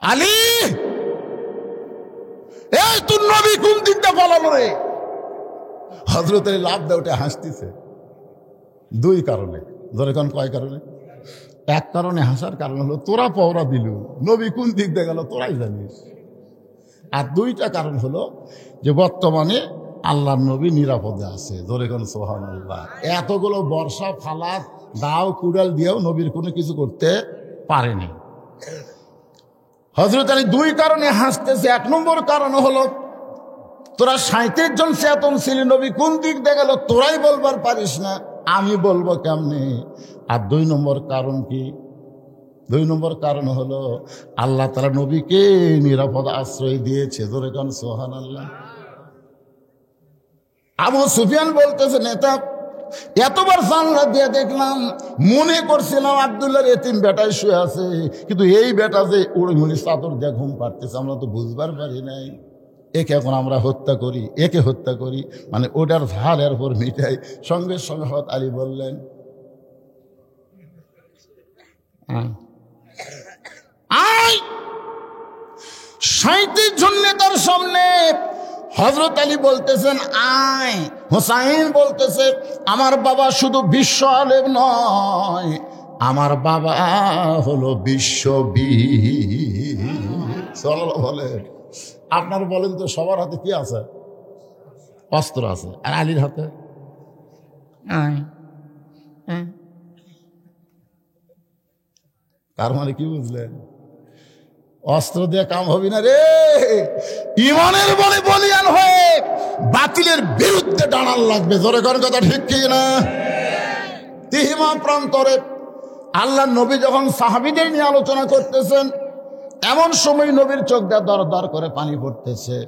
আলী, এই তোর নবী কোন দিকটা পালালো রে? হযরত আলী লাফ দিয়ে উঠে হাসতেছে। দুই কারণে। ধরে কোন কয় কারণে? এক কারণে হাসার কারণ হলো তোরা পওরা দিলু, নবী কোন দিক দিয়ে গেল তোরাই জানিস। আর দুইটা কারণ হলো যে বর্তমানে আল্লাহর নবী নিরাপদে আছে। ধরে কোন সুবহানাল্লাহ। এতগুলো বর্ষা ফালাত দাও কুড়াল দিয়েও নবীর কোনো কিছু করতে পারেনি। হযরত আলী দুই কারণে হাসতেছে। এক নম্বর কারণ হলো তোরা 37 জন চেতন ছিলি, নবী কোন দিক দিয়ে গেল তোরাই বলবার পারিস না, আমি বলবো কেমনে? আর দুই নম্বর কারণ কি? দুই নম্বর কারণ হলো আল্লাহ তাআলা নবীকে নিরাপদ আশ্রয় দিয়েছে। ধরে কোন সুবহানাল্লাহ। আবু সুফিয়ান বলতেছে, নেতা এতবার জানলা দিয়ে দেখলাম, মনে করছিলাম আব্দুল্লাহর এতিম বেটায় শুয়ে আছে, কিন্তু এই বেটা যে উড়িমুড়ি চাদর দিয়ে ঘুম পাড়তেছে আমরা তো বুঝবার পারি নাই। একে এখন আমরা হত্যা করি, একে হত্যা করি, মানে ওটার ধার এর উপর মিটাই। সঙ্গে সঙ্গে হযরত আলী বললেন, আয় 37 জন নেতার সামনে হযরত আলী বলতেছেন আয়। হোসাইন বলতেছে আমার বাবা শুধু বিশ্ব আলেম নয়, আমার বাবা হলো বিশ্ববীর। সাল্লাল্লাহু বলেন, আপনার বলেন তো সবার হাতে কি আছে? অস্ত্র আছে। আর আলীর হাতে তার মানে কি বুঝলেন? অস্ত্র দিয়ে কাম হবে না রে। ইমানের বলে বলিয়ান হয়ে বাতিলের বিরুদ্ধে দাঁড়ান লাগবে। জোরে করেন কথা ঠিক কি না? তিহিমা প্রান্তরে আল্লাহ নবী যখন সাহাবীদের নিয়ে আলোচনা করতেছেন, এমন সময় নবীর চোখ দিয়ে দর দর করে পানি পড়তেছে।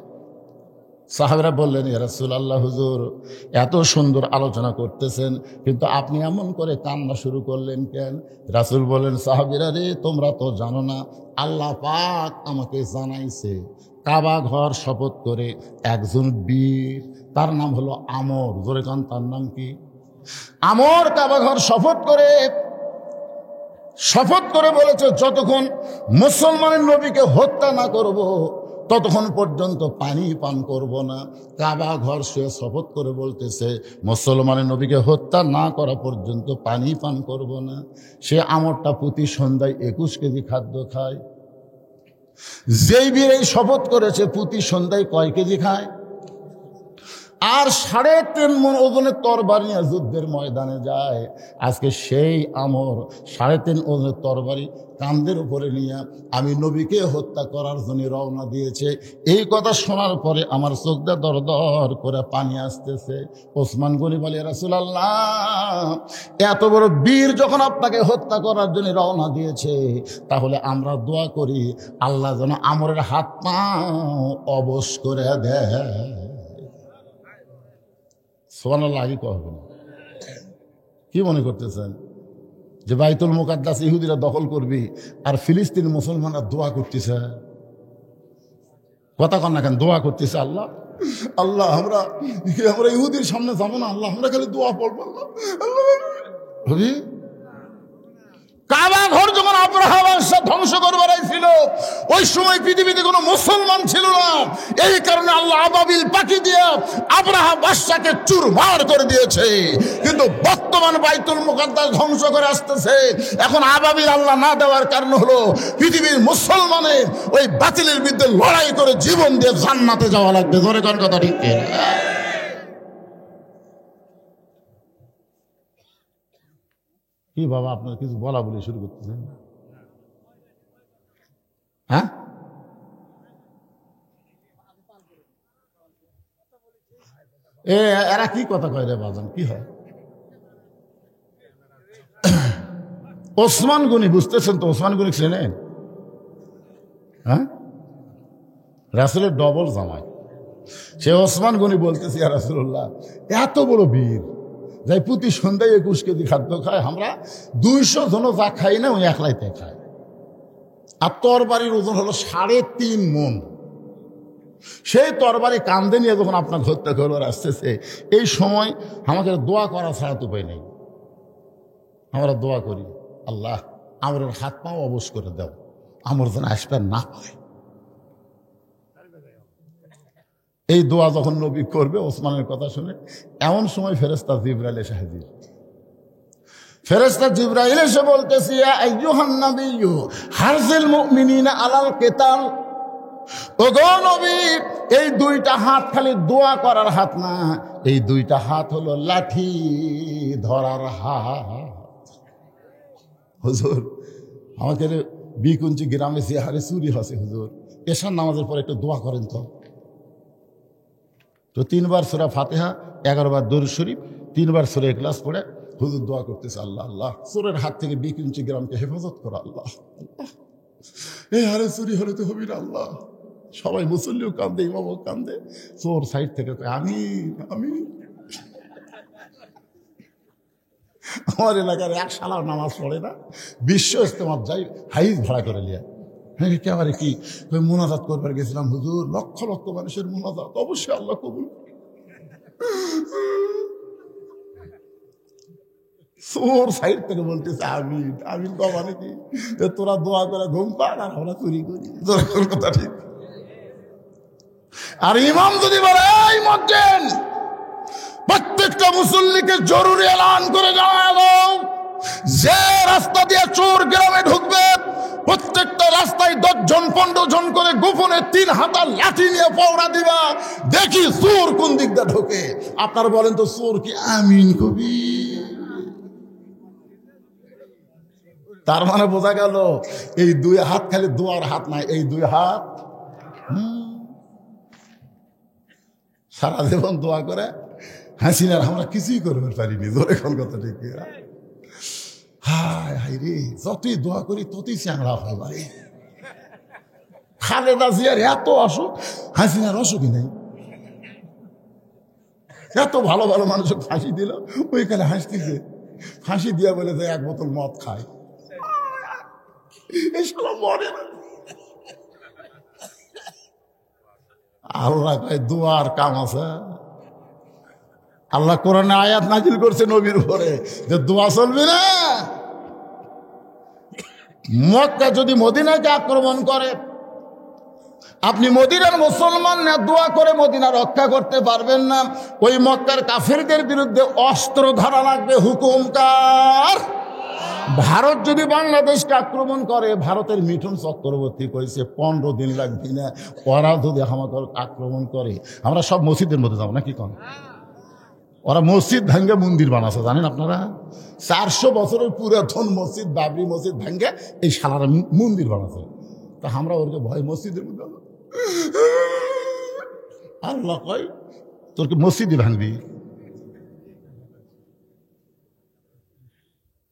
সাহাবীরা বললেন, ইয়া রাসূলুল্লাহ, হুজুর এত সুন্দর আলোচনা করতেছেন, কিন্তু আপনি এমন করে কান্না শুরু করলেন কেন? রাসূল বলেন, সাহাবীরা রে, তোমরা তো জানো না, আল্লাহ পাক আমাকে জানাইছে কাবা ঘর শপথ করে একজন বীর, তার নাম হলো আমর। জোরে কান, তার নাম কি? আমর কাবা ঘর শপথ করে বলেছে, যতক্ষণ মুসলমানের নবীকে হত্যা না করব ততক্ষণ পর্যন্ত পানি পান করব না। কাবা ঘর সে শপথ করে বলতেছে, মুসলমানের নবীকে হত্যা না করা পর্যন্ত পানি পান করব না। সে আমরটা প্রতি সন্ধ্যায় 21 কেজি খাদ্য খায়। যেই বীর এই শপথ করেছে প্রতি সন্ধ্যায় কয় কেজি খায়? আর 3.5 মণ ওজনের তরবারি নিয়ে যুদ্ধের ময়দানে যায়। আজকে সেই আমর 3.5 ওজনের তরবারি কাঁধের উপরে নিয়ে আমি নবীকে হত্যা করার জন্য রওনা দিয়েছে। এই কথা শোনার পরে আমার চোখ দিয়ে দর দর করে পানি আসতেছে। ওসমান গনি বলে, ইয়া রাসূলুল্লাহ, এত বড় বীর যখন আপনাকে হত্যা করার জন্য রওনা দিয়েছে, তাহলে আমরা দোয়া করি আল্লাহ যেন আমরের হাত পা অবশ করে দেয়। সুবহানাল্লাহ। আগে কবে না? কি মনে করতেছেন যে বাইতুল মুকাদ্দাস ইহুদিরা দখল করবি আর ফিলিস্তিন মুসলমানরা দোয়া করতেছে? কথা কন না কেন? দোয়া করতেছে, আল্লাহ আল্লাহ আমরা ইহুদির সামনে যাবো না, আল্লাহ আমরা খালি দোয়া পড়বো। আল্লাহ কাবা ঘর যখন আব্রাহা বাদশা ধ্বংস করবার ছিল, ওই সময় পৃথিবীতে কোনো মুসলমান ছিল না। এই কারণে আল্লাহ আবাবিল পাখি দিয়ে আব্রাহা বাদশাকে চুরমার করে দিয়েছে। কিন্তু বর্তমান বাইতুল মুকাদ্দাস ধ্বংস করে আসতেছে। এখন আবাবিল আল্লাহ না দেওয়ার কারণ হলো পৃথিবীর মুসলমানের ওই বাতিলের বিরুদ্ধে লড়াই করে জীবন দিয়ে জান্নাতে যাওয়া লাগবে। ধরে কোন কথা ঠিক? কি বাবা, আপনার কিছু বলা বলি শুরু করতেছেন? হ্যাঁ, এরা কি কথা কয় রে বাজান? কি হয়? ওসমান গনি, বুঝতেছেন তো? ওসমান গনি চেনেন? হ্যাঁ, রাসূলের ডবল জামাই। সে ওসমান গনি বলতেছে, ইয়া রাসূলুল্লাহ, এত বড় বীর যাই প্রতি সন্ধ্যায় 21 কেজি খাদ্য খায়, আমরা 200 জন যা খাই না ওই একলাইতে খায়। আর তরবারির ওজন হলো 3.5 মণ। সেই তরবারি কান্দে নিয়ে যখন আপনার হত্যা করবার আসতেছে, এই সময় আমাদের দোয়া করা ছাড়া তো উপায় নেই। আমরা দোয়া করি, আল্লাহ আমাদের হাত পাও অবশ করে দাও, আমর যেন আসবেন না পারে। এই দোয়া যখন নবী করবে ওসমানের কথা শুনে, এমন সময় ফেরেশতা জিবরাইল এসে হাজির। ফেরেশতা জিবরাইল এসে বলতেছে, ইয়া আইয়ুহান নাবিয়্যু হারজিল মুমিনিনা আলাল কিতাল। ওগো নবী, এই দুইটা হাত খালি দোয়া করার হাত না, এই দুইটা হাত হলো লাঠি ধরার হাত। হুজুর, আমাদের বিকুঞ্চি গ্রামে যে হারে চুরি হচ্ছে হুজুর, এশার নামাজের পর একটু দোয়া করেন তো। 3 বার সূরা ফাতিহা, 11 বার দরুদ শরীফ, 3 বার সূরা ইখলাস পড়ে হুজুর দোয়া করতেছে, আল্লাহ আল্লাহ চোরের হাত থেকে বিকুঞ্চি গ্রামকে হেফাজত করো আল্লাহ আল্লাহ। এই হারে চুরি হলে তো হবি না আল্লাহ। সবাই মুসল্লিও কান্দে, ইমামও কান্দে, চোর সাইড থেকে আমি আমি আমার এলাকার এক শালার নামাজ পড়ে না, বিশ্ব ইস্তেমাত যাই হাইজ ভাড়া করে লিয়া। হ্যাঁ একেবারে কি মোনাজাত করবার গেছিলাম হুজুর, লক্ষ লক্ষ মানুষের মোনাজাত, অবশ্যই আল্লাহ কবুল। চোর সাইড থেকে বলতেছে আমি আমি মানে কি, তোরা দোয়া করে ঘুম পান আর আমরা চুরি করি, তোর কথা ঠিক। আর ইমাম যদি বলে এই মজ্জেন, প্রত্যেকটা মুসল্লিকে জরুরি এলান করে জানাবো, যে রাস্তা দিয়ে চোর গ্রামে ঢুকবে প্রত্যেকটা রাস্তায় 10 জন 15 জন করে গোপনে 3 হাতা লাঠি নিয়ে পাওড়া দিবা, দেখি চোর কোন দিক দিয়ে ঢোকে। আপনারা বলেন তো চোর কি আমিন কবি? তার মানে বোঝা গেল এই 2 হাত খালি দোয়ার হাত নাই, এই 2 হাত সারা জীবন দোয়া করে হাসিনার আমরা কিছুই করতে পারিনি। ধরে কোন কথা ঠিক। হায় হায় রে, যতই দোয়া করি ততই চ্যাংড়া হয় ভাই। খালেদা জিয়ার এত অসুখ, হাসিনার অসুখই নেই। এত ভালো ভালো মানুষকে ফাঁসি দিল, ওইখানে হাসতেছে, ফাঁসি দিয়া বলে যে 1 বোতল মদ খায়, এই শালা মরে না। আল্লাহ কয় দোয়ার কাম আছে। আল্লাহ কোরআনে আয়াত নাজিল করছে নবীর উপরে যে দোয়া চলবে না। মক্কা যদি মদিনাকে আক্রমণ করে, আপনি মদিনার মুসলমান না দোয়া করে মদিনা রক্ষা করতে পারবেন না। ওই মক্কার কাফেরদের বিরুদ্ধে অস্ত্র ধরা লাগবে। হুকুম কার? ভারত যদি বাংলাদেশকে আক্রমণ করে, ভারতের মিঠুন চক্রবর্তী করেছে 15 দিন লাগবে না, ওরা যদি আমাদের আক্রমণ করে আমরা সব মসজিদের মধ্যে যাবো না, কি কন? ওরা মসজিদ ভাঙ্গে মন্দির বানাচ্ছে, জানেন আপনারা? 400 বছরের পুরাতন মসজিদ, বাবরি মসজিদ ভাঙ্গে এই শালারা মন্দির বানাচ্ছে। তা আমরা ওরকে ভয় মসজিদের মধ্যে, আল্লাহ কয় তোরকে মসজিদই ভাঙবি।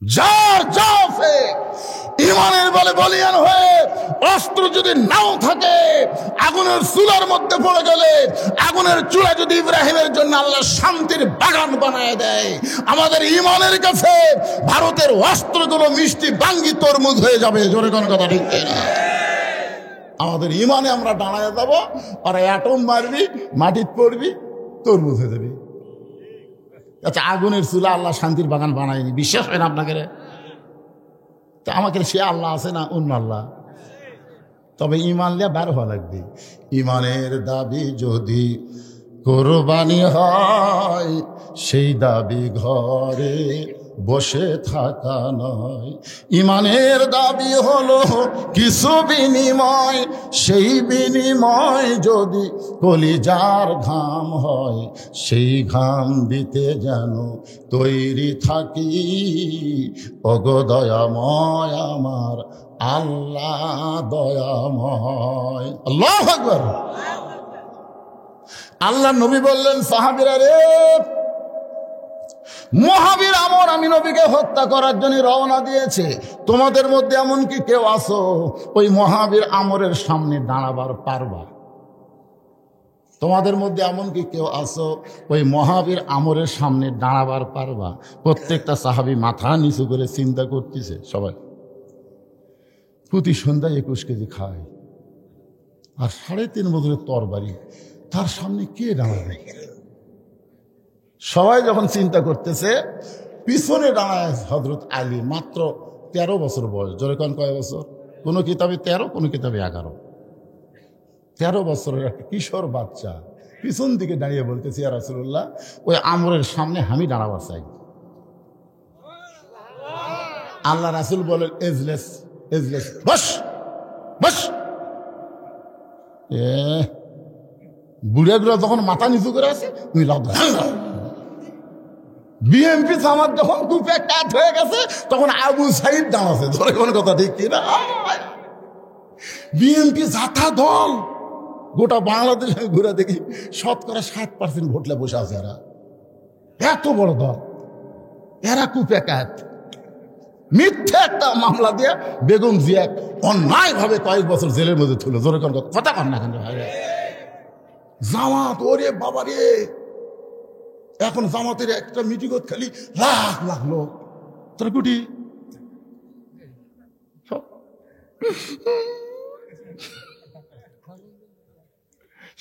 যার যা আছে ইমানের বলে বলিয়ান হয়ে অস্ত্র যদি নাও থাকে, আগুনের চুলার মধ্যে পড়ে গেলে আগুনের চুলা যদি ইব্রাহিমের জন্য আল্লাহ শান্তির বাগান বানায় দেয়, আমাদের ইমানের কাছে ভারতের অস্ত্রগুলো মিষ্টি বাঙ্গি তরমুজ হয়ে যাবে। জোরে কোন কথা ঠিক না? আমাদের ইমানে আমরা দাঁড়ায় যাবো, আর অ্যাটম মারবি, মাটির পড়বি, তরমুজ হয়ে যাবি। আচ্ছা, আগুনের চুলা আল্লাহ শান্তির বাগান বানায়নি, বিশ্বাস হয় না আপনাকে? তা আমাকে সে আল্লাহ আছে না অন্য আল্লাহ? তবে ইমান লিয়া বার হওয়া লাগবে। ইমানের দাবি যদি কোরবানি হয়, সেই দাবি ঘরে বসে থাকা নয়। ইমানের দাবি হলো কিছু বিনিময়, সেই বিনিময় যদি কলিজার ঘাম হয়, সেই ঘাম দিতে যেন তৈরি থাকি। ওগো দয়াময় আমার আল্লাহ দয়াময়। আল্লাহু আকবার। আল্লাহ নবী বললেন, সাহাবীরা রে, মহাবীর আমর আমি নবীকে হত্যা করার জন্য রওনা দিয়েছে। তোমাদের মধ্যে এমন কি কেউ আছো ওই মহাবীর আমরের সামনে দাঁড়াবার পারবা? তোমাদের মধ্যে এমন কি কেউ আছো ওই মহাবীর আমরের সামনে দাঁড়াবার পারবা? প্রত্যেকটা সাহাবী মাথা নিচু করে চিন্তা করতেছে। সবাই প্রতি সন্ধ্যায় 21 কেজি খায়, আর 3.5 বছরের তরবারি, তার সামনে কে দাঁড়াবে? সবাই যখন চিন্তা করতেছে, পিছনে দাঁড়ায় হযরত আলী, মাত্র 13 বছর বয়স। জোরে কোন কয় বছর? কোনো কিতাবে 13, কোনো কিতাবে 11। 13 বছরের একটা কিশোর বাচ্চা পিছন দিকে দাঁড়িয়ে বলতেছে, ইয়া রাসূলুল্লাহ, ওই আমরের সামনে আমি দাঁড়াবার চাই। আল্লাহ রাসূল বলেন, এজলেস এজলেস, বস বস। বুড়াগুলো যখন মাথা নিচু করে আছে, তুমি লাভ। বিএমপি জামাত যখন গ্রুপে কাট হয়ে গেছে, তখন আবু সাইদ দাঁড়াচ্ছে। ধরে কোন কথা ঠিক কিনা? বিএমপি জাতা দল, গোটা বাংলাদেশ আমি ঘুরে দেখি 60% ভোটলে বসে আছে। এরা এত বড় দল, এরা কুপে কাট। মিথ্যে একটা মামলা দিয়ে বেগম জিয়া অন্যায় ভাবে কয়েক বছর জেলের মধ্যে তুলে। জোরে কোন কথা কন না কেন? জামাত, ওরে বাবা রে, এখন জামাতের একটা মিটিং খালি লাখ লাখ লোক। তোরা কুটি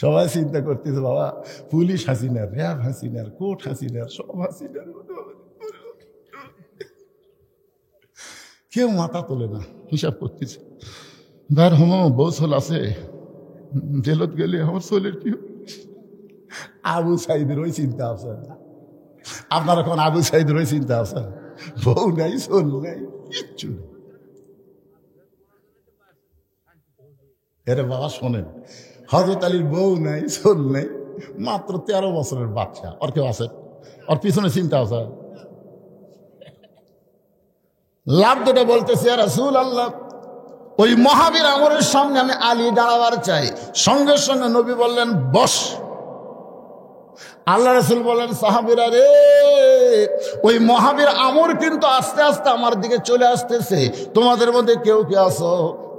সবাই চিন্তা করতেছে, বাবা পুলিশ হাসিনার, র্যাব হাসিনার, কোর্ট হাসিনার, সব হাসিনার। কেউ মাথা তোলে না, হিসাব করতেছে। বের হম বউ সোল আছে, জেলত গেলে আমার সোলের কি? আবু সাইদের ওই চিন্তা আছে। আপনার এখন আবু সাইদের ওই চিন্তা আছে? বউ নাই, সোল নাই, কিচ্ছু নেই। এরে বাবা শোনেন, হযরত আলীর বউ নাই, সোল নাই, মাত্র 13 বছরের বাচ্চা। ওর কেউ আছে? ওর পিছনে চিন্তা আছে? লাভ দুটো বলতেছে, ইয়া রাসূলুল্লাহ, ওই মহাবীর আমরের সামনে আমি আলী দাঁড়াবার চাই। সঙ্গে সঙ্গে নবী বললেন, বস। আল্লাহ রাসূল বলেন, সাহাবীরা রে, ওই মহাবীর আমর কিন্তু আস্তে আস্তে আমার দিকে চলে আসতেছে। তোমাদের মধ্যে কেউ কে আছো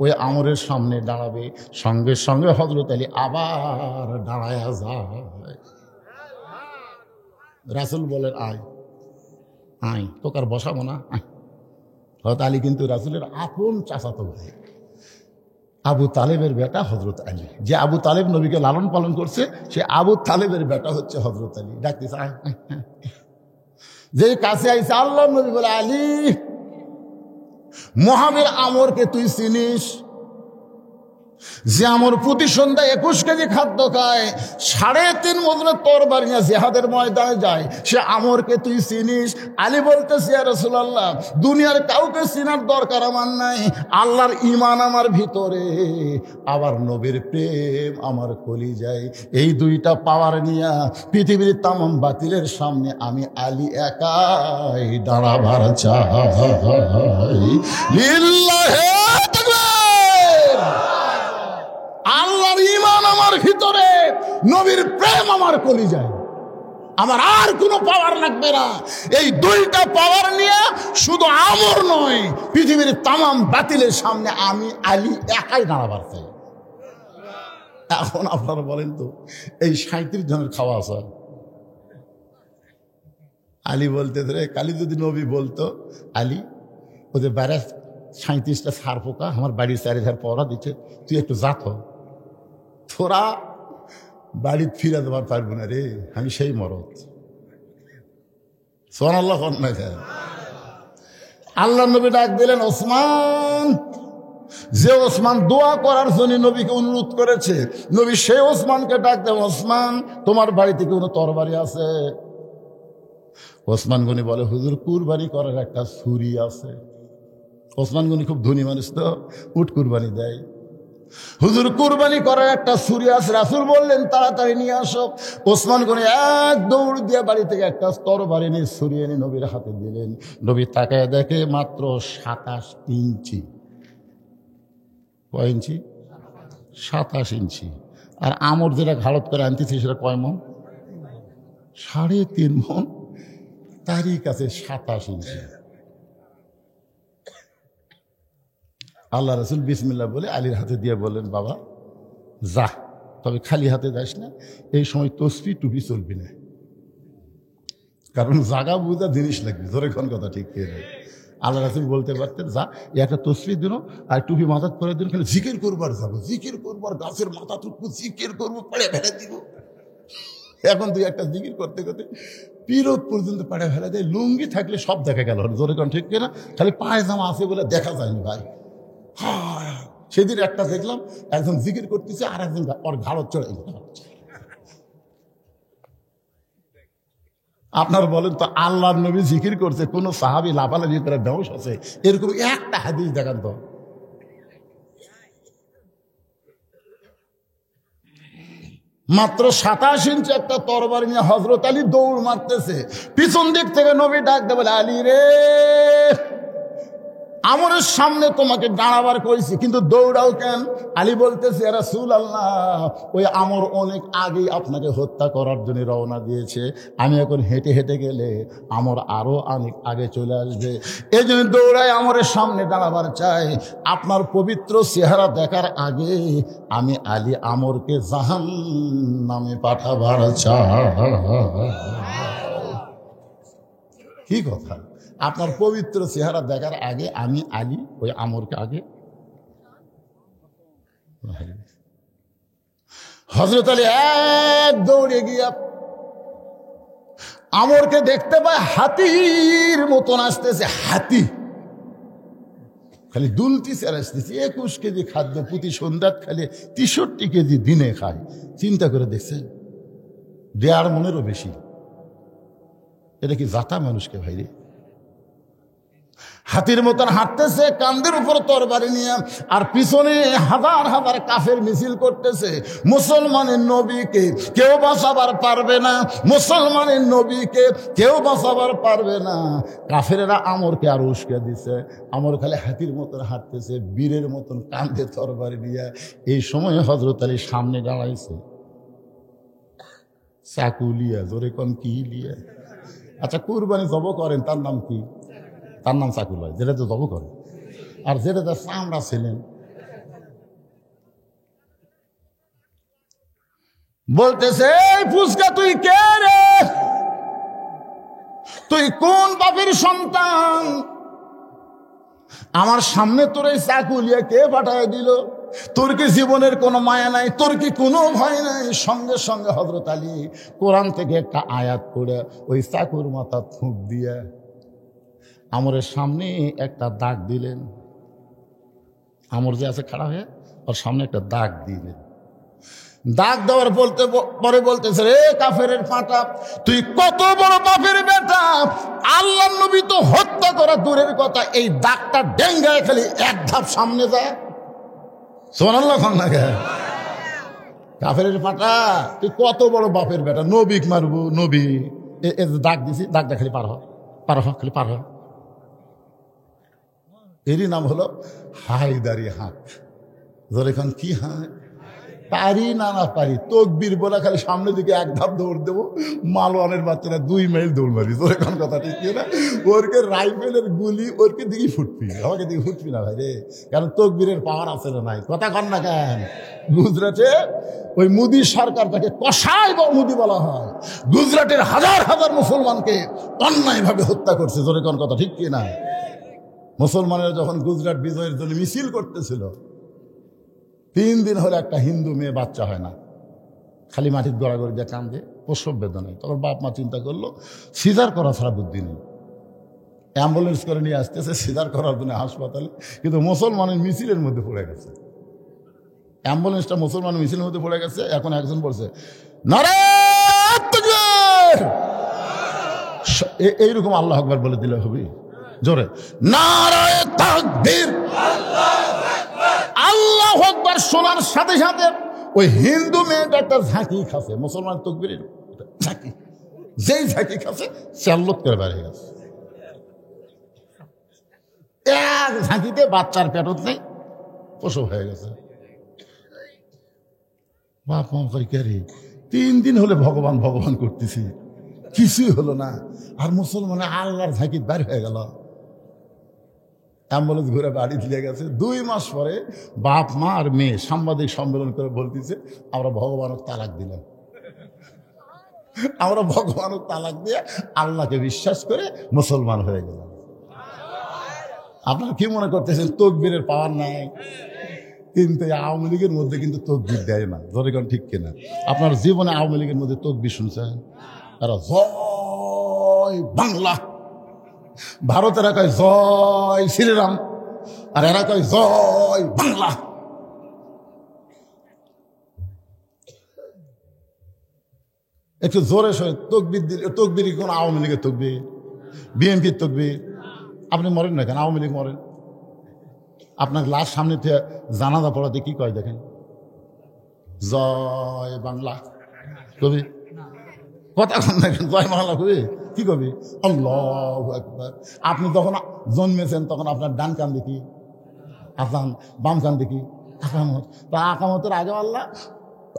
ওই আমরের সামনে দাঁড়াবে। সঙ্গে সঙ্গে হযরত আলী আবার দাঁড়ায়া যায়। রাসূল বলেন, আয় আয়, তোকে আর বসাবো না, আয়। হযরত আলী কিন্তু রাসূলের আপন চাচাতো ভাই, আবু তালেবের বেটা হযরত আলী। যে আবু তালেব নবীকে লালন পালন করছে, সে আবু তালেবের বেটা হচ্ছে হযরত আলী। ডাকতেছে, আয়। যে কাছে আইসা আল্লাহ নবী বলে, আলী, মহাবীর আমরকে তুই চিনিস? যে আমর প্রতি সন্ধ্যায় 21 কেজি খাদ্য খায়, 3.5 মজনের তরবারি নিয়ে জিহাদের ময়দানে যায়, সে আমরকে তুই চিনিস? আলী বলতেছে, ইয়া রাসূলুল্লাহ, দুনিয়ার কাউকে চিনার দরকার আমার নাই। আল্লাহর ঈমান আমার ভিতরে, আবার নবীর প্রেম আমার কলিজায়, এই দুইটা পাওয়ার নিয়া পৃথিবীর তামাম বাতিলের সামনে আমি আলী একাই দাঁড়াবার চাই। লিল্লাহি আল্লাহর ঈমান আমার ভিতরে, নবীর প্রেম আমার কলিজায়, আমার আর কোনো পাওয়ার লাগবে না। এই দুইটা পাওয়ার নিয়ে শুধু আমর নয়, পৃথিবীর তামাম বাতিলের সামনে আমি আলী একাই দাঁড়াবার চাই। এখন আপনারা বলেন তো, এই 37 জনের খাওয়া আছে। আলী বলতে ধরে, কালি যদি নবী বলতো, আলী ওদের বাইরে 37টা সার পোকা আমার বাড়ির 4 ধার পড়া দিচ্ছে, তুই একটু যাত, তোরা বাড়ি ফিরে দেওয়ার পারবো না রে, আমি সেই মরদ। সুবহানাল্লাহ। আল্লাহ নবী ডাক দিলেন, ওসমান। যে ওসমান দোয়া করার জন্য নবীকে অনুরোধ করেছে, নবী সেই ওসমানকে ডাক দেন, ওসমান, তোমার বাড়িতে কোনো তরবারি আছে? ওসমান গনি বলে, হুজুর, কুরবানি করার একটা ছুরি আছে। ওসমান গনি খুব ধনী মানুষ তো, উট কুরবানি দেয়। হুজুর, কুরবানি করার একটা ছুরি আছে। রাসূল বললেন, তাড়াতাড়ি নিয়ে আসো। ওসমান গনি এক দৌড় দিয়ে বাড়ি থেকে একটা তরবারি নিয়ে ছুরি এনে নবীর হাতে দিলেন। নবী তাকায় দেখে মাত্র 27 ইঞ্চি। কয় ইঞ্চি? 27 ইঞ্চি। আর আমর যেটা ঘাড়ত করে আনতেছি সেটা কয় মন? 3.5 মন। তারই কাছে 27 ইঞ্চি। আল্লাহ রাসূল বিসমিল্লাহ বলে আলীর হাতে দিয়ে বললেন, বাবা যা, তবে খালি হাতে যাস না, এই সময় তসবি টুপি চলবি না, কারণ জাগা বুঝা জিনিস লাগবে। ধরে কোন কথা ঠিক কে? আল্লাহ রাসূল বলতে পারতেন, যা, একটা তসবি দিন আর টুপি মাথাত করে দিন, খালি জিকির করবার যাবো, জিকির করবার, গাছের মাথা টুকু জিকির করবো, পাড়ে ফেলে দিব। এখন তুই একটা জিকির করতে করতে পিরত পর্যন্ত পাড়ে ফেলে দেয়। লুঙ্গি থাকলে সব দেখা গেল। ধরে কোন ঠিক কিনা? খালি পায়জামা আছে বলে দেখা যায়নি ভাই। হায় সেদিন একটা দেখলাম একজন জিকির করতেছে আর একজন ওর ঘাড় চড়ে। আপনার বলেন তো, আল্লাহর নবী জিকির করছে, কোন সাহাবী লাফালাফি করে বেহুশ আছে, এরকম একটা হাদিস দেখান তো। মাত্র 27 ইঞ্চি একটা তরবারি নিয়ে হযরত আলী দৌড় মারতেছে, পিছন দিক থেকে নবী ডাক দেবে, আলী রে, আমরের সামনে তোমাকে দাঁড়াবার কইছি, কিন্তু দৌড়াও কেন? আলী বলতেছে, ইয়া রাসূলুল্লাহ, ওই আমর অনেক আগেই আপনাকে হত্যা করার জন্য রওনা দিয়েছে, আমি এখন হেঁটে হেঁটে গেলে আমর আরো অনেক আগে চলে আসবে, এই জন্য দৌড়ায় আমরের সামনে দাঁড়াবার চাই। আপনার পবিত্র চেহারা দেখার আগে আমি আলী আমরকে জাহান্নামে পাঠাবার চাই। কি কথা! আপনার পবিত্র চেহারা দেখার আগে আমি আলী ওই আমরকে আগে। হযরত আলী এক দৌড়ে গিয়া আমরকে দেখতে পায় হাতির মতন আসতেছে, হাতি খালি দুলতিছে আর আসতেছে। 21 কেজি খাদ্য প্রতি সন্ধ্যাত খালি 63 কেজি দিনে খায়। চিন্তা করে দেখছেন, 1.5 মনেরও বেশি। এটা কি জাতা মানুষকে ভাইরে? হাতির মতন হাঁটতেছে, কান্দের উপর তরবারি নিয়ে, আর পিছনে হাজার হাজার কাফের মিছিল করতেছে। মুসলমানের নবীকে কেউ বাঁচাবার পারবে না, মুসলমানের নবীকে কেউ বাঁচাবার পারবে না। কাফেরেরা আমরকে আর উস্কে দিছে। আমর খালি হাতির মতন হাঁটতেছে, বীরের মতন কান্দে তরবারি নিয়ে। এই সময় হযরত আলী সামনে দাঁড়াইছে, চাকু লিয়া। জোরে কোন কি লিয়া? আচ্ছা, কুরবানি জব করেন তার নাম কি? তার নাম চাকু লয়, যেটা তো জব করে। আর যেটা তো চামড়া ছিলেন, বলতেছে, এই ফুসকা তুই কে রে? তুই কোন বাপের সন্তান? আমার সামনে তোর এই চাকু লিয়া কে পাঠায় দিল? তোর কি জীবনের কোনো মায়া নাই? তোর কি কোনো ভয় নাই? সঙ্গে সঙ্গে হযরত আলী কোরআন থেকে একটা আয়াত পড়ে ওই চাকুর মাথা থুঁক দিয়ে আমরের সামনে একটা দাগ দিলেন। আমর যে আছে খাড়া হয়ে, ওর সামনে একটা দাগ দিলেন। দাগ দেওয়ার পরে বলতেছে, রে কাফের পাঁটা, তুই কত বড় বাপের বেটা! আল্লাহর নবী তো হত্যা করা দূরের কথা, এই দাগটা ডেঙ্গায় খালি এক ধাপ সামনে যায়। সুবহানাল্লাহ। কাফের পাঁটা, তুই কত বড় বাপের বেটা, নবীক মারবো? নবী দাগ দিছি, দাগটা খালি পার হ, খালি পার হ। এরই নাম হলো হায়দারি হাঁক। ধরে এখন কি হাঁক? পারি না পারি, তকবীর বলে খালি সামনের দিকে এক ধাপ দৌড় দেবো। মালওয়ানের বাচ্চারা 2 মাইল দৌড় মারি। তোর এখন কথা ঠিক না? ওরকে রাইফেলের গুলি ওরকে দিকেই ফুটবি, আমাকে দিকে ফুটবি না ভাই রে। কারণ তকবীরের পাওয়ার আছে না নাই? কথা কন না কেন? গুজরাটে ওই মোদী সরকার, তাকে কসাই বা মোদী বলা হয়, গুজরাটের হাজার হাজার মুসলমানকে অন্যায়ভাবে হত্যা করছে। জোরে কোন কথা ঠিক কি না? মুসলমানেরা যখন গুজরাট বিজয়ের জন্য মিছিল করতেছিল, 3 দিন হলে একটা হিন্দু মেয়ে বাচ্চা হয় না, খালি মাটির গড়াগড়ি দিয়ে কান্দে, প্রসব বেদনায়। তখন বাপ মা চিন্তা করলো, সিজার করা ছাড়া বুদ্ধি নেই। অ্যাম্বুলেন্স করে নিয়ে আসতেছে সিজার করার জন্য হাসপাতালে, কিন্তু মুসলমানের মিছিলের মধ্যে পড়ে গেছে। অ্যাম্বুলেন্সটা মুসলমানের মিছিলের মধ্যে পড়ে গেছে। এখন একজন বলছে, নারায়ে তাকবীর, এইরকম আল্লাহু আকবার বলে দিলে হবে। জোরে নারায়ে তাকবীর, আল্লাহু আকবার শোনার সাথে সাথে ওই হিন্দু মেয়েটা একটা ঝাঁকি খাচ্ছে, মুসলমান তকবীরের ঝাঁকি, যেই ঝাঁকি খাচ্ছে চাল্লত করে বের হয়ে গেছে। এক ঝাঁকিতে বাচ্চার পেটত নেই, প্রসব হয়ে গেছে। বাপ মা করে কে রে, 3 দিন হলে ভগবান ভগবান করতেছি, কিছুই হলো না। আর মুসলমানে আল্লাহর ঝাঁকি বের হয়ে গেল। অ্যাম্বুলেন্স ঘুরে বাড়ি দিয়ে গেছে। 2 মাস পরে বাপ মা আর মেয়ে সাংবাদিক সম্মেলন করে বলতেছে, আমরা ভগবানের তালাক দিলাম, আমরা ভগবানের তালাক দিয়ে আল্লাহকে বিশ্বাস করে মুসলমান হয়ে গেলাম। আপনারা কি মনে করতেছেন তকবীরের পাওয়ার নাই? কিন্তু আওয়ামী লীগের মধ্যে কিন্তু তকবীর দেয় না। ধরে কোন ঠিক কিনা? আপনার জীবনে আওয়ামী লীগের মধ্যে তকবীর শুনছেন? তারা জয় বাংলা, ভারতেরা কয় জয় শ্রীরাম, আর এরা কয় জয় বাংলা। একটু জোরে সরে তকবির দিলে, তকবির কোন আওয়ামী লীগের তকবির, বিএনপির তকবির? আপনি মরেন না কেন? আওয়ামী লীগ মরেন। আপনার লাশ সামনে থেকে জানাজা পড়াতে কি কয় দেখেন? জয় বাংলা কবি, কথা কন দেখেন, জয় বাংলা কবি কি কবি? আল্লাহু আকবার। আপনি যখন জন্মেছেন তখন আপনার ডান কান দেখি আজান, বাম কান দেখি আকামত। তা আকামতের আগে আল্লাহ,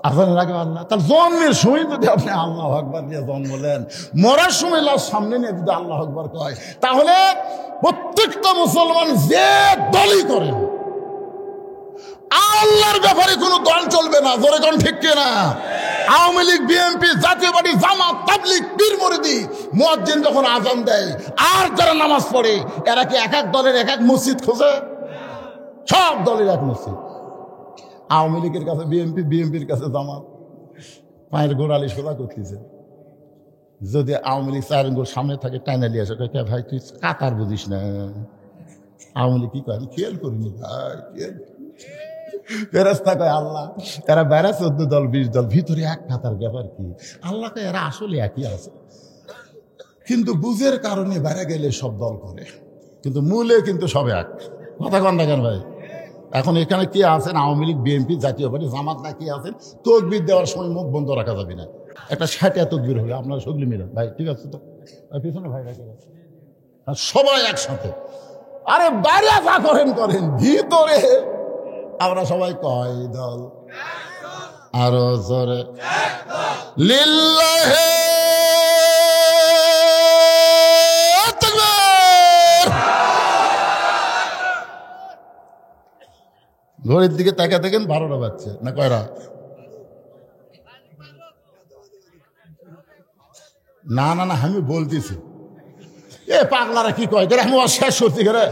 আজানের আগে আল্লাহ। তার জন্মের সময় যদি আপনি আল্লাহ আকবার দিয়ে জন্মলেন, মরার সময় লাশ সামনে নিয়ে যদি আল্লাহ আকবার কয়, তাহলে প্রত্যেকটা মুসলমান যে দলই করেন, আল্লাহর ব্যাপারে কোনো দল চলবে না। জোরে কোন ঠিক কিনা? আওয়ামী লীগ, বিএনপি, জাতীয় পার্টি, জামাত, তাবলীগ, পীর মুরিদি, মুয়াজ্জিন যখন আজান দেয় আর যারা নামাজ পড়ে, এরা কি এক এক দলের এক এক মসজিদ খোঁজে? সব দলের এক মসজিদ। আওয়ামী লীগের কাছে বিএনপি, বিএনপির কাছে জামাত। পায়ের গোড়ালি সোজা করতেছে। যদি আওয়ামী লীগ 4 আঙ্গুল সামনে থাকে, টাইনা লিয়ে আসে, কে ভাই তুই কাতার বুঝিস না? আওয়ামী লীগ কি কয়? আমি খেয়াল করিনি ভাই, খেয়াল। ফেরেশতা কয় আল্লাহ, এরা বাইরে 14 দল 20 দল, ভিতরে এক কাতার, ব্যাপার কি? আল্লাহ কয় এরা আসলে একই আছে, কিন্তু বুঝের কারণে বাইরে গেলে সব দল করে, কিন্তু মূলে কিন্তু সব এক। কথা কন না কেন ভাই? এখন এখানে কে আছেন? আওয়ামী লীগ, বিএনপি, জাতীয় পার্টি, জামাত না কি আছেন? তকবির দেওয়ার সময় মুখ বন্ধ রাখা যাবে না। একটা 60 তকবির হবে, আপনারা সগলি মিলেন ভাই, ঠিক আছে তো? পিছনে ভাই রাখে সবাই একসাথে। আরে বাইরে যা করেন করেন, ভিতরে আমরা সবাই কয় দল? আরো জোরে লিল্লাহে তাকবীর। ঘড়ির দিকে তাকা দেখেন, 12টা বাজছে না কয়টা? না না না, আমি বলতেছি এ পাগলারা কি কয় আমি শেষ করছি করে।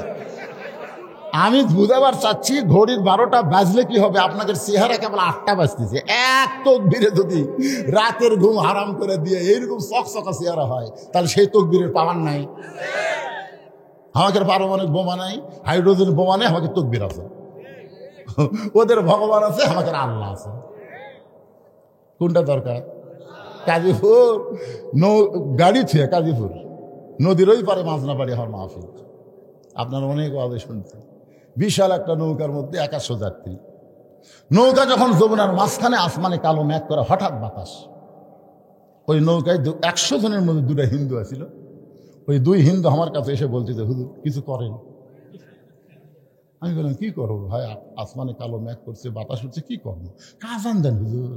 আমি বুঝাবার চাচ্ছি ঘড়ির 12টা বাজলে কি হবে, আপনাদের চেহারা কেবল 8টা বাজতেছে। এক তকবীরে যদি রাতের ঘুম হারাম করে দিয়ে এইরকম চকচকা চেহারা হয়, তাহলে সেই তকবীরের পাওয়ার নাই। আমাদের পারমাণবিক বোমা নাই, হাইড্রোজেন বোমা নেই, আমাদের তকবীর আছে। ওদের ভগবান আছে, আমাদের আল্লাহ আছে। কোনটা দরকার? কাজীপুর গাড়ি ছুঁয়ে কাজীপুর নদীর ওই পারে মাজনা পাড়ি হওয়ার মাহফিল, আপনারা অনেক আওয়াজে শুনছেন। বিশাল একটা নৌকার মধ্যে 100 যাত্রী। নৌকা যখন যমুনার মাঝখানে, আসমানে কালো মেঘ করে, হঠাৎ বাতাস। ওই নৌকায় 100 জনের মধ্যে 2টা হিন্দু আছিল। ওই 2 হিন্দু আমার কাছে এসে বলতেছে, হুজুর কিছু করেন। আমি বললাম কি করবো ভাই, আসমানে কালো মেঘ করছে, বাতাস হচ্ছে, কি করবো? আজান দেন হুজুর।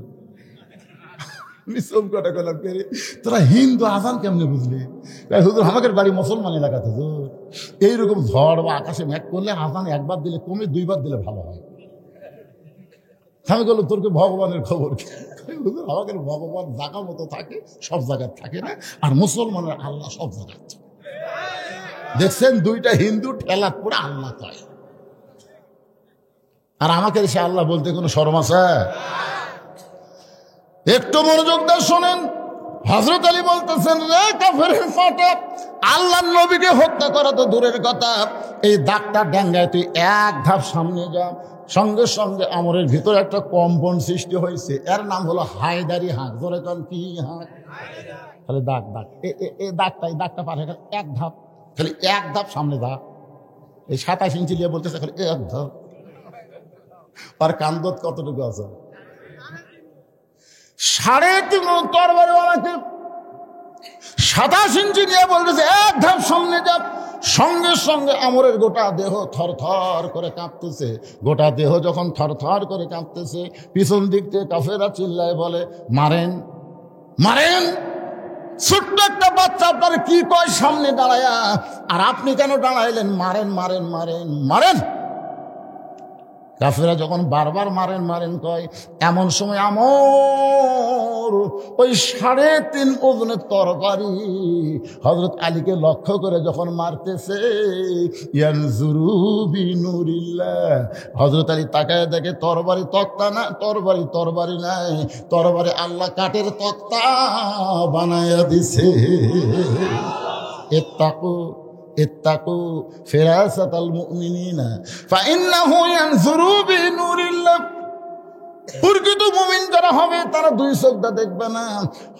তোরা হিন্দু, আজান কেমনে বুঝলি? হুজুর আমাদের বাড়ি মুসলমান এলাকাতে, হুজুর এইরকম ঝড় বা আকাশে মেঘ করলে আজান একবার দিলে কমে, 2বার দিলে ভালো হয়। আমি বললাম তোরকে ভগবানের খবর কি? হুজুর আমাদের ভগবান জায়গা মতো থাকে, সব জায়গায় থাকে না, আর মুসলমানের আল্লাহ সব জায়গায়। দেখছেন 2টা হিন্দু ঠেলাত পড়ে আল্লাহ কয়, আর আমাকে সে আল্লাহ বলতে কোনো শরম আছে? একটু মনোযোগ দিয়ে শোনেন। হযরত আলী বলতেছেন, রে কাফেরের ফাটা, আল্লাহর নবীকে হত্যা করা তো দূরের কথা, এই দাগটা ডেঙ্গায় তুই এক ধাপ সামনে যা, সঙ্গে সঙ্গে আমরের ভিতরে একটা কম্পন সৃষ্টি হয়েছে। এর নাম হলো হায়দারি হাঁক। ধরে কন কি হাঁক? খালি দাগ দাগ, এই দাগটা পারে এক ধাপ, খালি এক ধাপ সামনে যা। এই 27 ইঞ্চি নিয়ে বলতেছে খালি এক ধাপ। আর কান্দত কতটুকু আছে? 3.5 তরবারি ওনাকে 27 ইঞ্চি নিয়ে বলতেছে এক ধাপ সামনে যা। সঙ্গে সঙ্গে আমরের গোটা দেহ থরথর করে কাঁপতেছে। গোটা দেহ যখন থরথর করে কাঁপতেছে, পিছন দিক থেকে কাফেররা চিল্লায় বলে, মারেন মারেন। ছোট্ট একটা বাচ্চা আপনার কি কয় সামনে দাঁড়ায়া, আর আপনি কেন দাঁড়াইলেন? মারেন মারেন মারেন মারেন। কাফেররা যখন বারবার মারেন মারেন কয়, এমন সময় আমর ওই 3.5 ওজনের তরবারি হযরত আলীকে লক্ষ্য করে যখন মারতেছে, ইয়ানজুরু বিনুরিল্লাহ, হযরত আলী তাকায় দেখে তরবারি তক্তা না, তরবারি নাই, তরবারি আল্লাহ কাঠের তক্তা বানায়া দিছে। ইত্তাকু ফিরাসাতাল মুমিনিনা ফাইন্নাহু ইয়ানজুরু বিনুরিল্লাহ। প্রকৃত মুমিন যারা হবে তারা দুই চোখটা দেখবে না।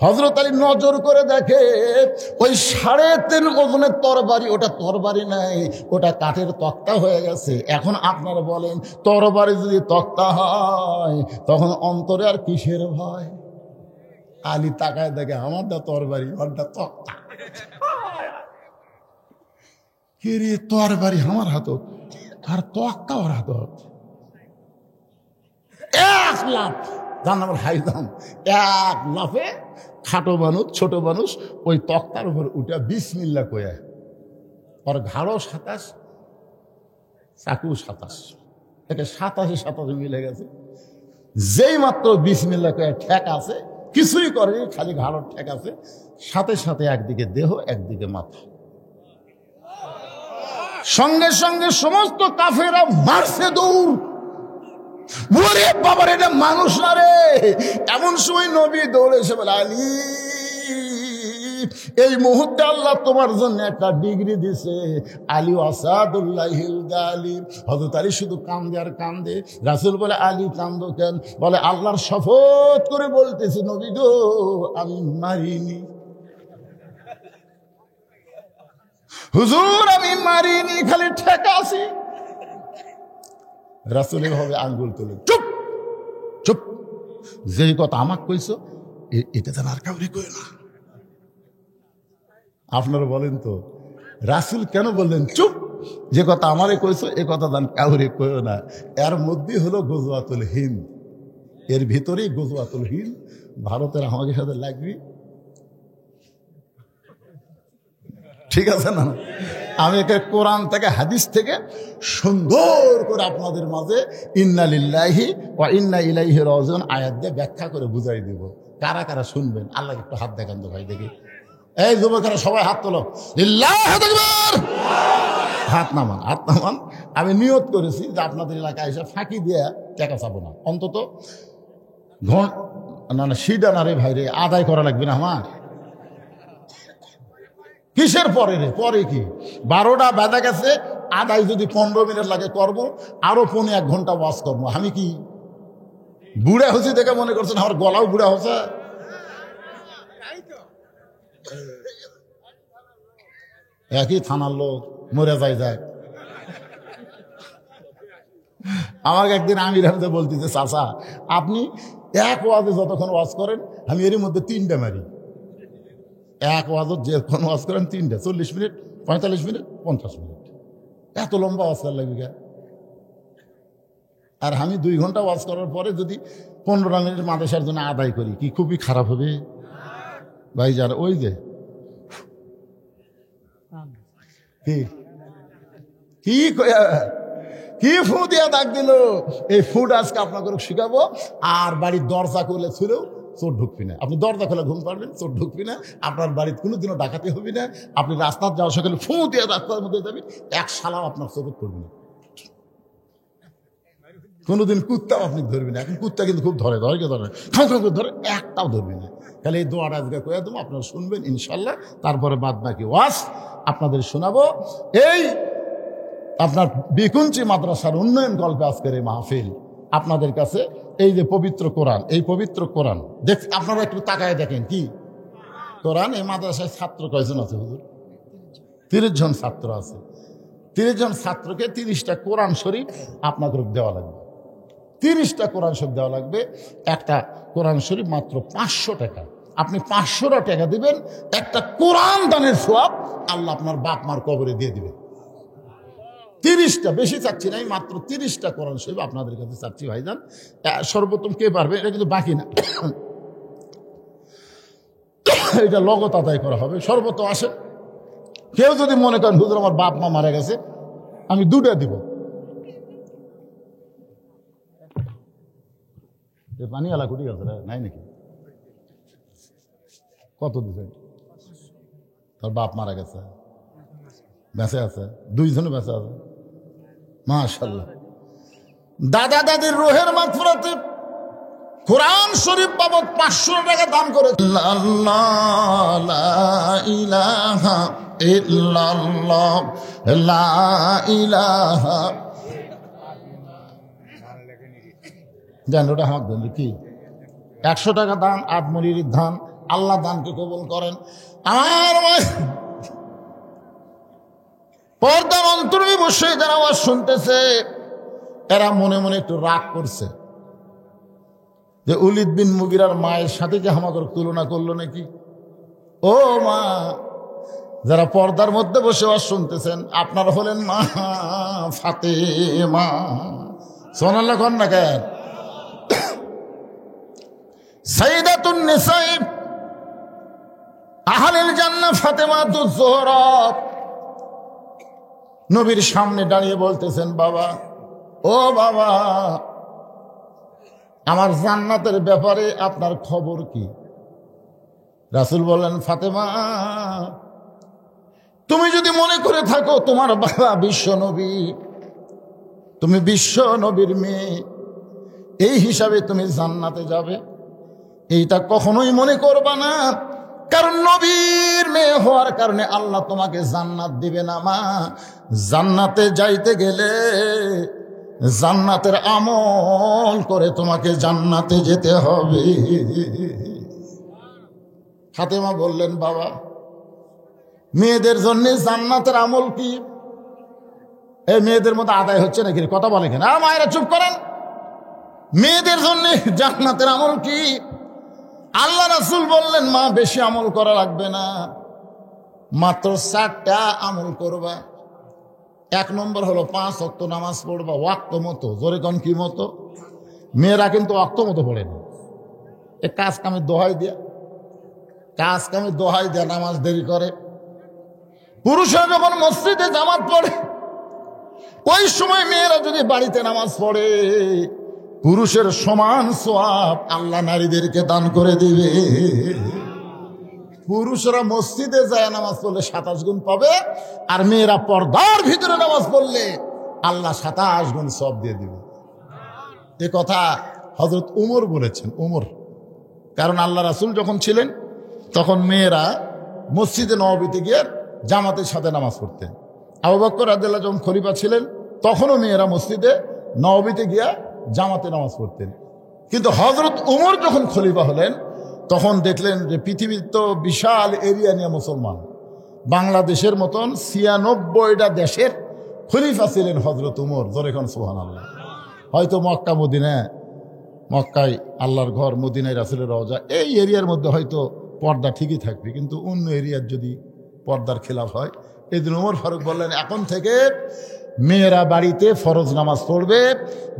হযরত আলী নজর করে দেখে ওই 3.5 ওজনের তরবারি, ওটা তরবারি নাই, ওটা কাঠের তক্তা হয়ে গেছে। এখন আপনারা বলেন তরবারি যদি তক্তা হয় তখন অন্তরে আর কিসের ভয়? আলী তাকায় দেখে আমারটা তরবারি, ওরটা তক্তা। কে রে, তরবারি আমার হাতত আর তক্তা ওর হাতত। এক লাফ, যার নাম হাইদাম, এক লাফে খাটো মানুষ ছোট মানুষ ওই তক্তার উপর উঠে বিসমিল্লাহ কয়ে, ওর ঘাড়ও 27, চাকু 27, এটা 27 মিলে গেছে। যেই মাত্র বিসমিল্লাহ কয়ে ঠেক আছে, কিছুই করেনি, খালি ঘাড়ও ঠেক আছে, সাথে সাথে একদিকে দেহ একদিকে মাথা। সঙ্গে সঙ্গে সমস্ত কাফেরা মারছে দৌড়। ওরে বাবার, এটা মানুষ না রে। এমন সময় নবী দৌড়ে এসে বলে, আলী এই মুহূর্তে আল্লাহ তোমার জন্য একটা ডিগ্রি দিছে, আলী আসাদুল্লাহিল গালিব। হযরত আলী শুধু কান্দে আর কান্দে। রাসূল বলে, আলী কান্দো কেন? বলে, আল্লাহর শপথ করে বলতেছি নবী গো, আমি মারিনি। হুজুর আমি মারিনি, খালি ঠেকা আছি। রাসূল এভাবে আঙ্গুল তুলে, চুপ চুপ, যেই কথা আমাকে কইছো এটা যেন আর কাউরে কই না। আপনারা বলেন তো রাসূল কেন বললেন চুপ? যে কথা আমারে কইছো এ কথা যেন কাউরে কইও না। এর মধ্যে হলো গজওয়াতুল হিন্দ, এর ভিতরেই গজওয়াতুল হিন্দ। ভারতের আমাদের সাথে লাগবি, ঠিক আছে না? আমি একে কোরআন থেকে হাদিস থেকে সুন্দর করে আপনাদের মাঝে ইন্না লিল্লাহি ওয়া ইন্না ইলাইহি রাজিউন আয়াত দিয়ে ব্যাখ্যা করে বুঝাই দিব। কারা কারা শুনবেন আল্লাহ একটু হাত দেখান তো ভাই দেখি। এই যুবকেরা সবাই হাত তোলো, লিল্লাহু আকবার। হাত নামান, হাত নামান। আমি নিয়ত করেছি যে আপনাদের এলাকায় এসে ফাঁকি দিয়ে টাকা চাবো না, অন্তত না সিডা না রে ভাই রে, আদায় করা লাগবে না আমার। কিসের পরে রে? পরে কি 12টা বেজে গেছে, আদায় যদি 15 মিনিট লাগে করব, আরো 1.5 ঘন্টা ওয়াজ করবো। আমি কি বুড়া হয়েছি দেখে মনে করছেন আমার গলাও বুড়া হচ্ছে? একই থানার লোক, মরে যায়। আমাকে একদিন আমির আহমেদ বলতেছে, চাচা আপনি এক ওয়াজে যতক্ষণ ওয়াজ করেন আমি এর মধ্যে 3টা মারি। এক ওয়াজত যখন ওয়াজ করেন 3টা, 40 মিনিট, 45 মিনিট, 50 মিনিট, এত লম্বা ওয়াজ করার লাগবে। আর আমি 2 ঘন্টা ওয়াজ করার পরে যদি 15 মিনিট মাদ্রাসার জন্য আদায় করি, কি খুবই খারাপ হবে ভাই? যারা ওই যে কি ফু দিয়া ডাক দিল, এই ফুড আজকে আপনাকে শিখাবো। আর বাড়ির দরজা করলে ছিল চোর ঢুকবি না। আপনি দরজা খোলা ঘুম পারবেন, চোর ঢুকবি না। আপনার বাড়িতে কোনোদিনও ডাকাতি হবে না। আপনি রাস্তার যাওয়ার সকালে ফু দিয়ে রাস্তার মধ্যে যাবেন, এক শালাও আপনার চোখে পড়বে না। কোনোদিন কুত্তাও আপনি ধরবেন না। এখন কুত্তা কিন্তু খুব ধরে ধরে, একটাও ধরবি না। তাহলে এই দোয়াটা আজকে করে দেবো, আপনারা শুনবেন ইনশাল্লাহ। তারপরে বাদ বাকি ওয়াজ আপনাদের শোনাবো। এই আপনার বিকুঞ্চি মাদ্রাসার উন্নয়ন গল্পে আজকের এই মাহফিল আপনাদের কাছে। এই যে পবিত্র কোরআন, এই পবিত্র কোরআন দেখ, আপনারা একটু তাকায় দেখেন কি কোরআন। এই মাদ্রাসায় ছাত্র কয়জন আছে হুজুর? 30 জন ছাত্র আছে। 30 জন ছাত্রকে 30টা কোরআন শরীফ আপনাকে দেওয়া লাগবে। 30টা কোরআন শরীফ দেওয়া লাগবে। একটা কোরআন শরীফ মাত্র 500 টাকা। আপনি 500 টাকা দিবেন, একটা কোরআন দানের সওয়াব আল্লাহ আপনার বাপ মার কবরে দিয়ে দিবেন। 30টা, বেশি চাচ্ছি না, মাত্র 30টা কোরআন শরীফ আপনাদের কাছে চাচ্ছি ভাইজান। সর্বোত্তম কে পারবে, এটা কিন্তু বাকি না, এটা লগত আদায় করা হবে। সর্বোত্তম আসে। কেউ যদি মনে করেন হুজুর আমার বাপ মা মারা গেছে, আমি 2টা দিব। পানি আলা কুটি গেছে নাই নাকি? কত দিচ্ছেন? তোর বাপ মারা গেছে, বেঁচে আছে, 2 জনে বেঁচে আছে, মাশাআল্লাহ। দাদা দাদির রুহের মাগফিরাতে কোরআন শরীফ বাবদ 500 টাকা দান করে। আল্লাহ লা ইলাহা ইল্লাল্লাহ লা ইলাহা। জান ওটা আমার বন্ধু কি 100 টাকা দান, আদমরির ধান, আল্লাহ দানকে কবুল করেন। আমার পর্দার অন্তরে বসে যারা আওয়াজ শুনতেছে, এরা মনে মনে একটু রাগ করছে যে উলিদ বিন মুগিরার মায়ের সাথে কি আমাদের তুলনা করলো নাকি। ও মা, যারা পর্দার মধ্যে বসে আওয়াজ শুনতেছেন, আপনারা হলেন মা ফাতেমা। সুবহানাল্লাহ কোন না কেন? সাইয়্যিদাতুন নিসা আহলিল জান্নাহ ফাতেমাতুজ যোহরা নবীর সামনে দাঁড়িয়ে বলতেছেন, বাবা, ও বাবা, আমার জান্নাতের ব্যাপারে আপনার খবর কি? রাসূল বললেন, ফাতেমা, তুমি যদি মনে করে থাকো তোমার বাবা বিশ্ব নবী, তুমি বিশ্ব নবীর মেয়ে, এই হিসাবে তুমি জান্নাতে যাবে, এইটা কখনোই মনে করবা না। কারণ নবীর মেয়ে হওয়ার কারণে আল্লাহ তোমাকে জান্নাত দিবে না মা। জান্নাতে যাইতে গেলে জান্নাতের আমল করে তোমাকে জান্নাতে যেতে হবে। ফাতেমা বললেন, বাবা, মেয়েদের জন্য জান্নাতের আমল কি? এই মেয়েদের মধ্যে আদায় হচ্ছে নাকি? কথা বলে কেন? মায়েরা চুপ করেন। মেয়েদের জন্য জান্নাতের আমল কি? আল্লাহ রাসূল বললেন, মা, বেশি আমল করা লাগবে না, মাত্র 4টা আমল করবা। 1 নম্বর হলো 5 ওয়াক্ত নামাজ পড়বা ওয়াক্ত মতো। জোরে কোন কি মতো? মেয়েরা কিন্তু ওয়াক্ত মতো পড়ে না, এ কাজ কামে দোহাই দেয়া নামাজ দেরি করে। পুরুষরা যখন মসজিদে জামাত পড়ে, ওই সময় মেয়েরা যদি বাড়িতে নামাজ পড়ে, পুরুষের সমান সওয়াব আল্লাহ নারীদেরকে দান করে দিবে। পুরুষরা মসজিদে যায় নামাজ পড়লে 27 গুণ পাবে, আর মেয়েরা পর্দার ভিতরে নামাজ পড়লে আল্লাহ 27 গুণ সওয়াব দিয়ে দিবে। এ কথা হযরত উমর বলেছেন। উমর, কারণ আল্লাহ রাসূল যখন ছিলেন তখন মেয়েরা মসজিদে নববীতে গিয়ে জামাতের সাথে নামাজ পড়তেন। আবু বকর রাদিয়াল্লাহু যখন খলিফা ছিলেন তখনও মেয়েরা মসজিদে নববীতে গিয়ে জামাতে নামাজ পড়তেন। কিন্তু হযরত উমর যখন খলিফা হলেন তখন দেখলেন যে পৃথিবীর তো বিশাল এরিয়া নিয়ে মুসলমান, বাংলাদেশের মতন 96টা দেশের খলিফা ছিলেন হযরত উমর। জোরে কোন সুবহানাল্লাহ। হয়তো মক্কা মদিনা, মক্কায় আল্লাহর ঘর, মদিনায় রাসূলের রওজা, এই এরিয়ার মধ্যে হয়তো পর্দা ঠিকই থাকবে, কিন্তু অন্য এরিয়ার যদি পর্দার খেলাফ হয়, এই দিন ওমর ফারুক বললেন, এখন থেকে মেয়েরা বাড়িতে ফরজ নামাজ পড়বে,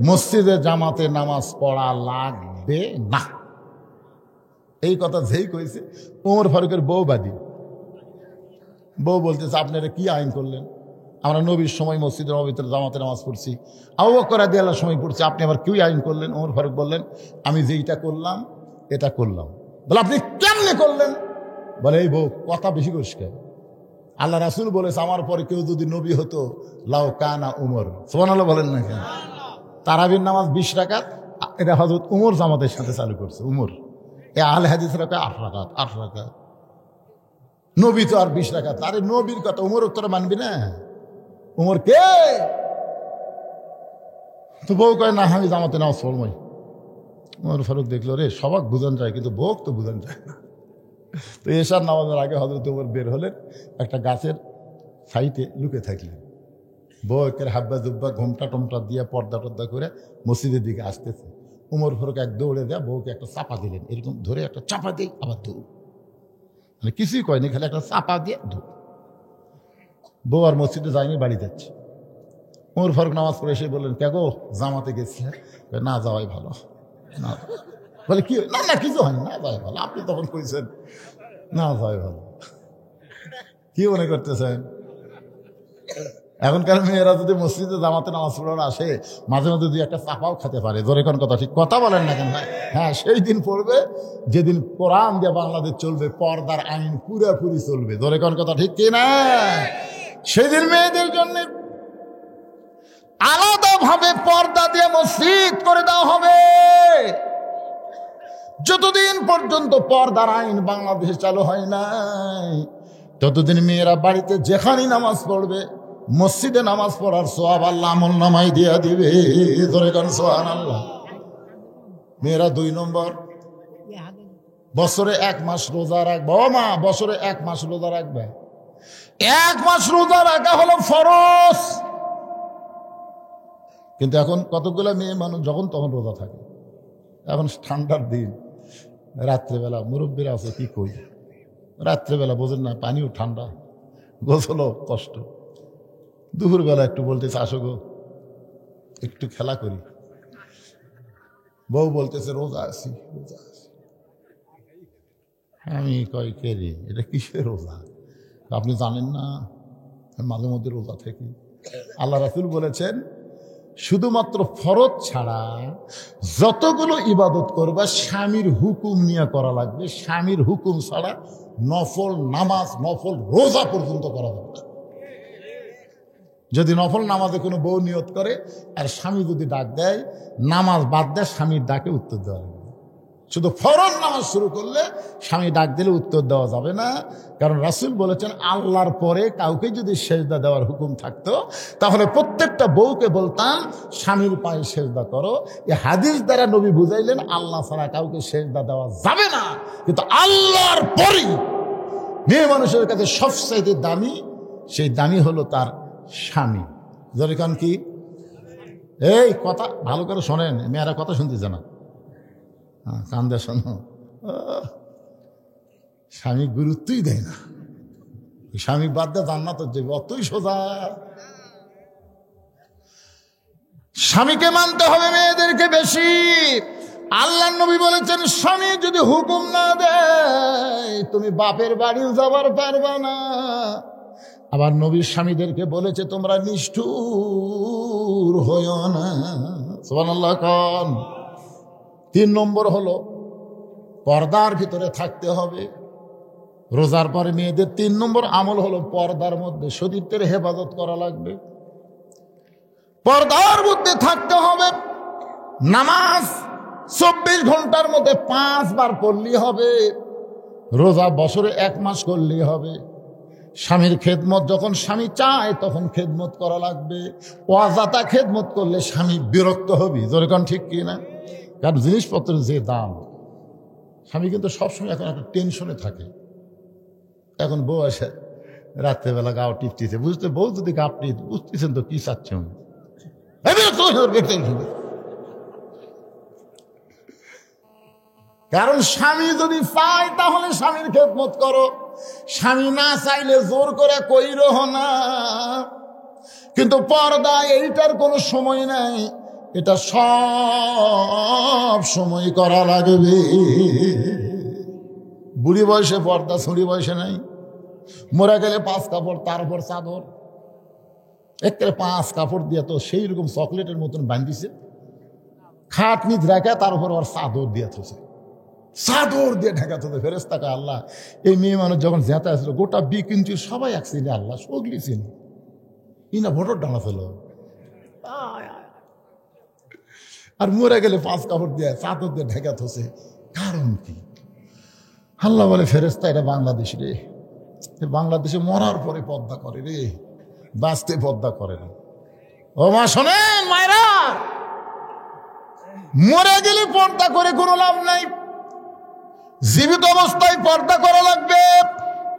মসজিদে জামাতে নামাজ পড়া লাগবে না। এই কথা যেই কইছে, ওমর ফারুকের বউবাদী বউ বলতেছে, আপনারা কি আইন করলেন? আমরা নবীর সময় মসজিদের নববীতে জামাতে নামাজ পড়ছি, আবু বকর রাদিয়াল্লাহু সময় পড়ছি, আপনি আবার কি আইন করলেন? ওমর ফারুক বললেন, আমি যেইটা করলাম এটা করলাম। বলে, আপনি কেমনে করলেন? বলে, এই বউ কথা বেশি করিস কেন? আল্লাহ রাসূল বলেছে, আমার পরে কেউ যদি নবী হতো, লাউ কানা উমর। সুবহানাল্লাহ বলেন না কেন? তারাবির নামাজ 20 রাকাত, এটা হযরত উমর জামাতের সাথে চালু করছে। উমর, এ আহলে হাদিসরা কয় 8 রাকাত, 8 রাকাত। নবী তো আর 20 রাকাত। আরে নবীর কথা উমর উত্তরে মানবি না? উমর কে? তো বউ কয়, না, আমি জামাতে নামাজ পড়বই। উমর ফারুক দেখলো, রে সবাক বুঝান যায় কিন্তু বউক তো বুঝান যায় না। তো এশার নামাজের আগে হযরত উমর বের হলেন, একটা গাছের সাইডে লুকে থাকলেন। বউ একের হাব্বা জুব্বা ঘোমটা টমটা দিয়ে পর্দা টর্দা করে মসজিদের দিকে আসতেছে। উমর ফারুক এক দৌড়ে দেয়া বউকে একটা চাপা দিলেন, এরকম ধরে একটা চাপা দিয়ে আবার দৌড়, মানে কিছুই কয়নি, খালি একটা চাপা দিয়ে দৌড়। বউ আর মসজিদে যায়নি, বাড়ি যাচ্ছে। উমর ফারুক নামাজ পড়ে এসে বললেন, কে গো, জামাতে গেছিলে? না যাওয়াই ভালো। না, বলে কি? না না, কিছু হয়নি, না যাওয়াই ভালো। আপনি তখন কইছেন না যাওয়াই ভালো। কি মনে করতেছেন? এখনকার মেয়েরা যদি মসজিদে জামাতে নামাজ পড়ার আসে, মাঝে মাঝে দুই একটা চাপাও খেতে পারে। জোরে কোন কথা, ঠিক কথা বলেন না কেন ভাই? হ্যাঁ, সেই দিন পড়বে যেদিন কোরআন দিয়ে বাংলাদেশ চলবে, পর্দার আইন পুরোপুরি চলবে। জোরে কোন কথা, ঠিক কিনা? সেদিন মেয়েদের জন্য আলাদাভাবে পর্দা দিয়ে মসজিদ করে দেওয়া হবে। যতদিন পর্যন্ত পর্দার আইন বাংলাদেশে চালু হয় নাই, ততদিন মেয়েরা বাড়িতে যেখানেই নামাজ পড়বে, মসজিদে নামাজ পড়ার সওয়াব আল্লাহ আমল নামাই দিয়া দিবে। ধরে কারণ সুবহানাল্লাহ। মেয়েরা 2 নম্বর, বছরে 1 মাস রোজা রাখবে। ও মা, বছরে 1 মাস রোজা রাখবে। 1 মাস রোজা রাখা হলো ফরজ। কিন্তু এখন কতগুলো মেয়ে মানুষ যখন তখন রোজা থাকে। এখন ঠান্ডার দিন, রাত্রেবেলা মুরব্বীরা আছে কি কই, রাত্রেবেলা বোঝেন না, পানিও ঠান্ডা, গোসলও কষ্ট। দুপুরবেলা একটু বলতেছে আসো গো একটু খেলা করি, বউ বলতেছে রোজা আছি রোজা আছি। আমি কই কে রে, এটা কিসের রোজা? আপনি জানেন না মাঝে মধ্যে রোজা থেকে। আল্লাহ রাসূল বলেছেন শুধুমাত্র ফরজ ছাড়া যতগুলো ইবাদত করবা স্বামীর হুকুম নিয়ে করা লাগবে। স্বামীর হুকুম ছাড়া নফল নামাজ, নফল রোজা পর্যন্ত করা যাবে না। যদি নফল নামাজে কোনো বউ নিয়ত করে আর স্বামী যদি ডাক দেয়, নামাজ বাদ দেয়, স্বামীর ডাকে উত্তর দেওয়া লাগবে। শুধু ফরজ নামাজ শুরু করলে স্বামী ডাক দিলে উত্তর দেওয়া যাবে না। কারণ রাসূল বলেছেন আল্লাহর পরে কাউকে যদি সেজদা দেওয়ার হুকুম থাকতো তাহলে প্রত্যেকটা বউকে বলতাম স্বামীর পায়ে সেজদা করো। এই হাদিস দ্বারা নবী বুঝাইলেন আল্লাহ ছাড়া কাউকে সেজদা দেওয়া যাবে না। কিন্তু আল্লাহর পরেই মেয়ে মানুষের কাছে সবচাইতে দামি, সেই দামি হলো তার স্বামী। যখন কি এই কথা ভালো করে শোনেন, মেয়েরা কথা শুনতেছে না, কান্দে শোনো। স্বামী গুরুত্বই দেয় না, স্বামী বাদ দিয়ে জান্নাতে যাবে, অতই সোজা। স্বামীকে মানতে হবে মেয়েদেরকে বেশি। আল্লাহ নবী বলেছেন স্বামী যদি হুকুম না দেয় তুমি বাপের বাড়িও যাবার পারবা না। আবার নবীর স্বামীদেরকে বলেছে তোমরা নিষ্ঠুর হইও না। সুবহানাল্লাহ কোন। 3 নম্বর হলো পর্দার ভিতরে থাকতে হবে। রোজার পরে মেয়েদের 3 নম্বর আমল হলো পর্দার মধ্যে সতীত্বের হেফাজত করা লাগবে, পর্দার মধ্যে থাকতে হবে। নামাজ 24 ঘন্টার মধ্যে 5 বার পড়লেই হবে। রোজা বছরে 1 মাস করলেই হবে। স্বামীর খেদমত যখন স্বামী চায় তখন খেদমত করা লাগবে। অযথা খেদমত করলে স্বামী বিরক্ত হবে। যেরকম ঠিক কি না? কারণ জিনিসপত্রের যে দাম, স্বামী কিন্তু সবসময় এখন একটা টেনশনে থাকে। এখন বউ আসে রাত্রেবেলা গাও টিপতেছে, বুঝতে বউ যদি গা টিপ বুঝতেছেন তো কি চাচ্ছেন। কারণ স্বামী যদি চায় তাহলে স্বামীর খেদমত করো, স্বামী না চাইলে জোর করে কইরো না। কিন্তু পর্দা এইটার কোনো সময় নাই, এটা সব সময় করা লাগবে। বুড়ি বয়সে পর্দা, ছুড়ি বয়সে নাই। মরে গেলে 5 কাপড়, তারপর চাদর, একটা 5 কাপড় দিয়ে তো সেই রকম চকলেটের মতন বান্ধিছে, খাট নিচ রাখা, তার উপর আর চাদর দিয়ে থছে, চাদর দিয়ে ঢাকা থছে। ফেরেশতাকে আল্লাহ এই মেয়ে মানুষ যখন জেতা আসলো গোটা বিকিঞ্চি সবাই একসিনে আল্লাহ সগলি চিনি ইনা ভোটর ডানা ফেল। আর মরে গেলে 5 কাপড় দিয়ে চাদর দিয়ে ঢেকা থছে, কারণ কি? আল্লাহ বলে ফেরেশতা এটা বাংলাদেশ রে, বাংলাদেশে মরার পরে পর্দা করে রে, বাঁচতে পর্দা করে না। ও মা শোনেন, মায়েরা, মরে গেলে পর্দা করে কোনো লাভ নাই, জীবিত অবস্থায় পর্দা করা লাগবে।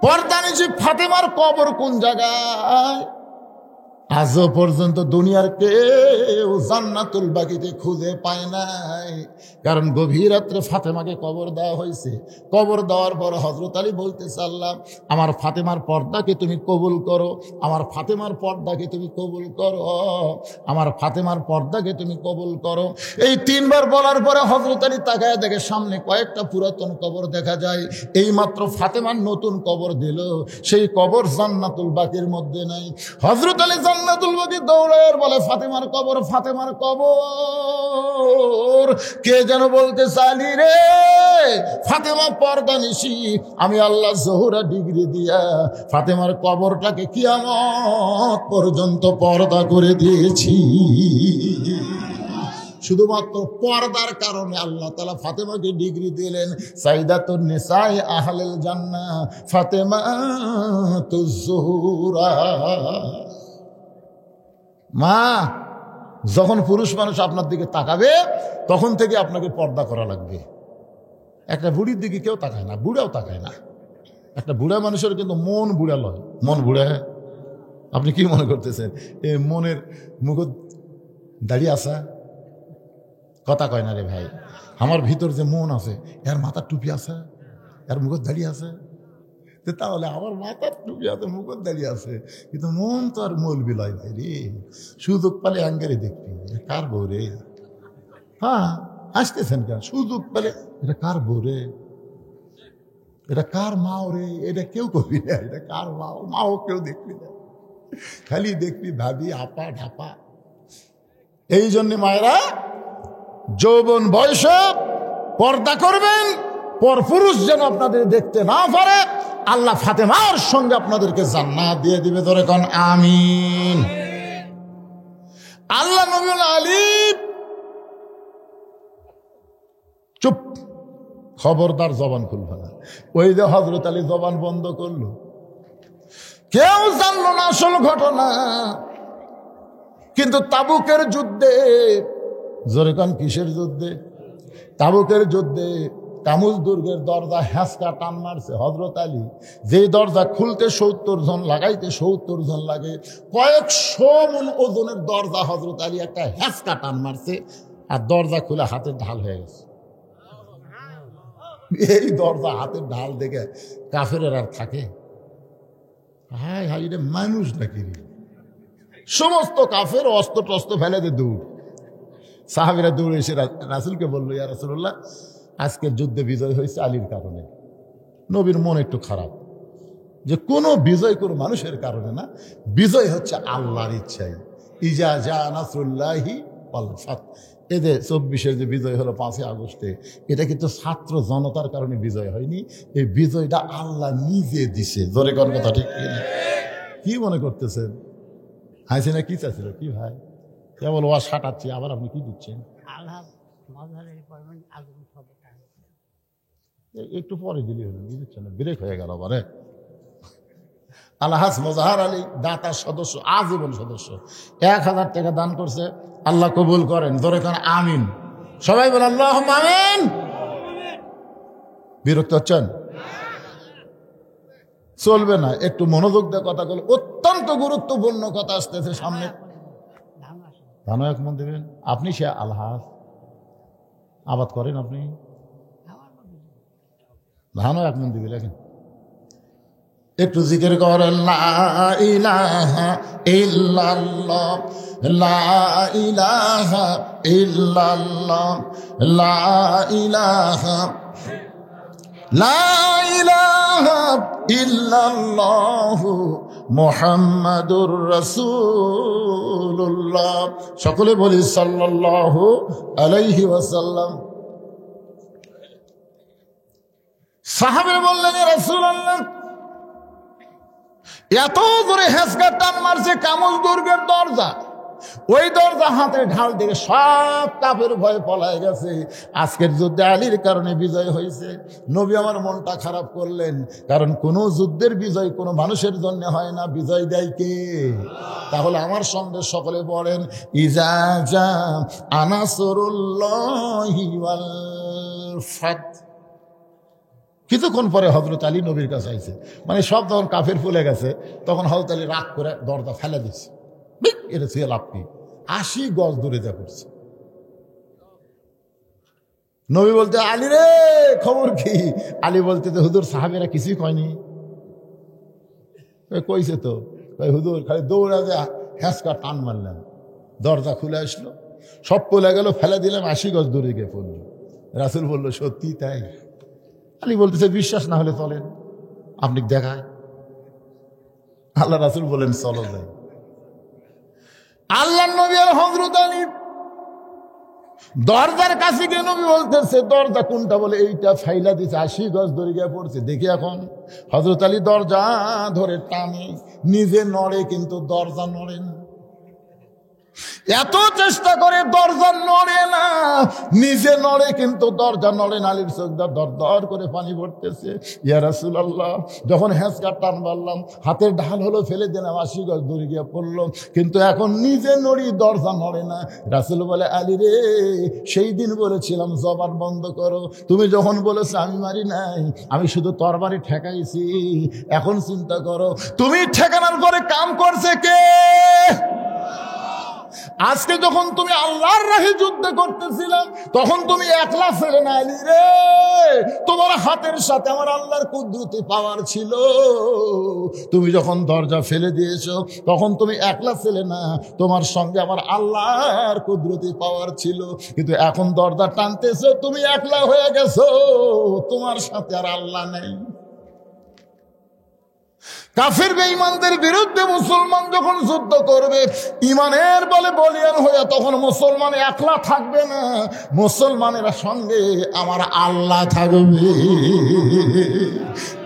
পর্দা নিচে ফাতেমার কবর কোন জায়গায়? আজও পর্যন্ত দুনিয়ার কেউ জান্নাতুল বাকিতে খুঁজে পায় নাই। কারণ গভীর রাত্রে ফাতেমাকে কবর দেওয়া হয়েছে। কবর দেওয়ার পর হযরত আলী বলতেছে আল্লাহ আমার ফাতেমার পর্দাকে তুমি কবুল করো, আমার ফাতেমার পর্দাকে তুমি কবুল করো, আমার ফাতেমার পর্দাকে তুমি কবুল করো। এই 3 বার বলার পরে হযরত আলী তাকায় দেখে সামনে কয়েকটা পুরাতন কবর দেখা যায়। এই মাত্র ফাতেমার নতুন কবর দিল, সেই কবর জান্নাতুল বাকির মধ্যে নাই। হযরত আলী জান্নাতুল বাকি দৌড়ায় বলে ফাতেমার কবর, ফাতেমার কবর। কে যেন বলতে চালি রে ফাতেমা পর্দা নিশি, আমি আল্লাহ জোহরা ডিগ্রি দিয়া ফাতেমার কবরটাকে কিয়ামত পর্যন্ত পর্দা করে দিয়েছি। শুধুমাত্র পর্দার কারণে আল্লাহ তাআলা ফাতেমাকে ডিগ্রি দিলেন সাইদাতুন নিসায়ে আহলিল জান্নাহ ফাতেমাতুজ জোহরা। মা যখন পুরুষ মানুষ আপনার দিকে তাকাবে তখন থেকে আপনাকে পর্দা করা লাগবে। একটা বুড়ির দিকে কেউ তাকায় না, বুড়াও তাকায় না। একটা বুড়া মানুষের কিন্তু মন বুড়া লয়, মন বুড়া। আপনি কি মনে করতেছেন এই মনের মুখ দাঁড়িয়ে আসা? কথা কয় না রে ভাই। আমার ভিতর যে মন আছে, এর মাথার টুপি আছে, এর মুখ দাঁড়িয়ে আছে, তাহলে আমার মাথার টুপি আছে, মুখ দাঁড়িয়ে আছে, কিন্তু মন তো আর মৌলবি লয় ভাই রে। সুযোগ পালে আঙ্গারে দেখবি কার বউ রে। হ্যাঁ, আসতেছেন কেন? সুযোগ পেলে এটা কার বউ রে, এটা কার মাও রে, এটা কেউ কবি না, এটা কার মাও, মাও কেউ দেখবি না, খালি দেখবি ভাবি আপা ঢাপা। এই জন্য মায়েরা যৌবন বয়সে পর্দা করবেন, পরপুরুষ যেন আপনাদের দেখতে না পারে। আল্লাহ ফাতেমার সঙ্গে আপনাদেরকে জান্নাত দিয়ে দিবে। ধরে কোন আমিন। আল্লাহ নবী আলী চুপ, খবরদার জবান খুলবে না। ওই যে হযরত আলী জবান বন্ধ করলো, কেউ জানলো না আসল ঘটনা। কিন্তু তাবুকের যুদ্ধে, জোরে কান কিসের যুদ্ধে? তাবুকের যুদ্ধে কামুজ দুর্গের দরজা হ্যাঁচকা টান মারছে হযরত আলী। যেই দরজা খুলতে 70 জন, লাগাইতে 70 জন লাগে, কয়েকশো মণ ওজনের দরজা হযরত আলী একটা হ্যাঁচকা টান মারছে, আর দরজা খুলে হাতের ঢাল হয়ে গেছে। এই দরজা হাতের ঢাল দেখে কাফেরের আর থাকে? হায় হায়, এটা মানুষ নাকি রে? সমস্ত কাফের অস্ত্র টস্ত্র ফেলে দে দৌড়। সাহাবীরা দৌড়ে এসে রাসূলকে বললো, ইয়া রাসূলুল্লাহ, আজকের যুদ্ধে বিজয় হয়েছে আলীর কারণে। নবীর মন একটু খারাপ, যে কোনো বিজয় কোনো মানুষের কারণে না, বিজয় হচ্ছে আল্লাহর ইচ্ছাই। ইজা জা নাসরুল্লাহি ওয়াল ফাত। এদের 24-এর যে বিজয় হলো 5ই আগস্টে, এটা কিন্তু ছাত্র জনতার কারণে বিজয় হয়নি, এই বিজয়টা আল্লাহ নিজে দিছে। জোরে কোন কথা ঠিক কিনা? কি মনে করতেছেন? হাসিনা কি চাচ্ছিল কি ভাই? কেবল ওয়া সাটাচ্ছি, আবার আপনি কি দিচ্ছেন? একটু পরে দিলি হলো, বুঝছেন? ব্রেক হয়ে গেল আবার। আলহাজ মোজাহার আলী দাতার সদস্য, আজীবন সদস্য, 1000 টাকা দান করছে। আল্লাহ কবুল করেন। ধরে কারণ আমিন। সবাই বলেন আল্লাহুম্মা আমিন। বিরক্ত হচ্ছেন? চলবে না, একটু মনোযোগ দিয়ে কথা বলে। অত্যন্ত গুরুত্বপূর্ণ কথা আসতেছে সামনে। ধানও এক মন দেবেন আপনি। সে আলহাজ আবাদ করেন আপনি, ধানও এক মন দিবে। লেখেন একটু জিকির করেন, লা ইলাহা ইল্লাল্লাহ, লা ইলাহা ইল্লাল্লাহ, লা ইলাহা, লা ইলাহা ইল্লাল্লাহু মুহাম্মাদুর রাসূলুল্লাহ। সকলে বলি সাল্লাল্লাহু আলাইহি ওয়াসাল্লাম। সাহাবে বললেন, ইয়া রাসূলুল্লাহ, এত জোরে হেঁচকা টান মারছে কামুজ দুর্গের দরজা, ওই দরজা হাতে ঢাল দিয়ে সব কাফের ভয়ে পলায় গেছে। আজকের যুদ্ধে আলীর কারণে বিজয় হয়েছে। নবী আমার মনটা খারাপ করলেন, কারণ কোন যুদ্ধের বিজয় কোনো মানুষের জন্য হয় না, বিজয় দেয় কে? তাহলে আমার সঙ্গে সকলে বলেন, ইজা জা নাসরুল্লাহি ওয়াল ফাত। কিছুক্ষণ পরে হযরত আলী নবীর কাছে আইছে, মানে সব যখন কাফের ফুলে গেছে, তখন হযরত আলী রাগ করে দরজা ফেলে দিচ্ছে। এটা ছুঁয়ে লাভ কি? 80 গজ দূরে যা করছে। নবী বলতে, আলী রে খবর কি? আলী বলতে, হুজুর সাহাবীরা কিছুই কয়নি। কইছে তো, হুজুর খালি দৌড়া যে হ্যাঁচকা টান মারলেন, দরজা খুলে আসলো, সব পলে গেল, ফেলে দিলাম, 80 গজ দূরে গিয়ে পড়ল। রাসূল বলল, সত্যি তাই? আলী বলতেছে, বিশ্বাস না হলে চলেন, আপনি দেখায়। আল্লাহ রাসূল বলেন, চলো যাই। আল্লাহ নবী আর হযরত আলী দরজার কাছে গিয়ে নবী বলতেছে, দরজা কোনটা? বলে এইটা। ফাইলা দিছে, 80 গজ দূরে গিয়ে পড়ছে। দেখি এখন হযরত আলী দরজা ধরে টানে, নিজে নড়ে কিন্তু দরজা নড়ে না। এত চেষ্টা করে দরজা নড়ে না, নিজে নড়ে কিন্তু দরজা নড়ে না। আলীর চোখ দিয়ে দর দর করে পানি পড়তেছে। ইয়া রাসূলুল্লাহ, যখন হ্যাঁচকা টান মারলাম, হাতের ঢাল হলো, ফেলে দিলাম, 80 গজ দূরে গিয়ে পড়লো, কিন্তু এখন নিজে নড়ি, দরজা নড়ে না। রাসূল বলে, আলী রে, সেই দিন বলেছিলাম জবান বন্ধ করো, তুমি যখন বলেছো আমি মারি নাই, আমি শুধু তরবারি ঠেকাইছি। এখন চিন্তা করো, তুমি ঠেকানোর পরে কাম করছে কে? আজকে যখন তুমি আল্লাহর রাহে যুদ্ধ করতেছিলাম, তখন তুমি একলা ছিলে না আলী রে, তোমার হাতের সাথে আমার আল্লাহর কুদরতি পাওয়ার ছিল। তুমি যখন দরজা ফেলে দিয়েছো, তখন তুমি একলা ছিলে না, তোমার সঙ্গে আমার আল্লাহর কুদরতি পাওয়ার ছিল। কিন্তু এখন দরজা টানতেছো, তুমি একলা হয়ে গেছো, তোমার সাথে আর আল্লাহ নেই। কাফির বেঈমানদের বিরুদ্ধে মুসলমান যখন যুদ্ধ করবে, ইমানের বলে বলিয়ান হয়ে, তখন মুসলমান একলা থাকবে না, মুসলমানের সঙ্গে আমার আল্লাহ থাকবে।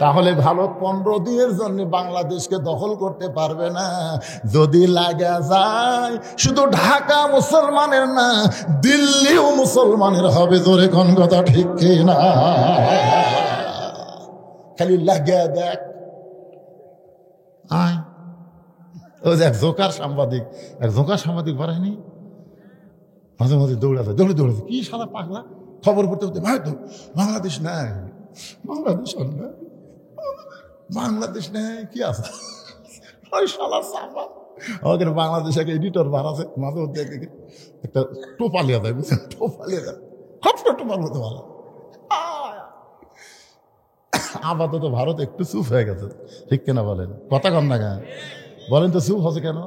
তাহলে ভারত 15 দিনের জন্য বাংলাদেশকে দখল করতে পারবে না। যদি লাগা যায়, শুধু ঢাকা মুসলমানের না, দিল্লিও মুসলমানের হবে। জোরে কোন কথা ঠিক না? খালি লাগা দেখ। এক জোকার সাংবাদিক বাড়ায়নি, মাঝে মাঝে দৌড়াতে কি সারা পাগলা, খবর পড়তে পড়তে, ভাই তো বাংলাদেশ নাই, বাংলাদেশ নেই, কি আছে আমাকে বাংলাদেশ এক এডিটর বাড়াছে, মাঝে মধ্যে একটা টোপালিয়া দেয়, বুঝছেন, টোপালিয়া দেয়, সবটা টোপাল হতে ভালো। আপাতত ভারত একটু চুপ হয়ে গেছে, ঠিক কিনা বলেন? কথা কন না কেন বলেন তো, চুপ হচ্ছে কেন?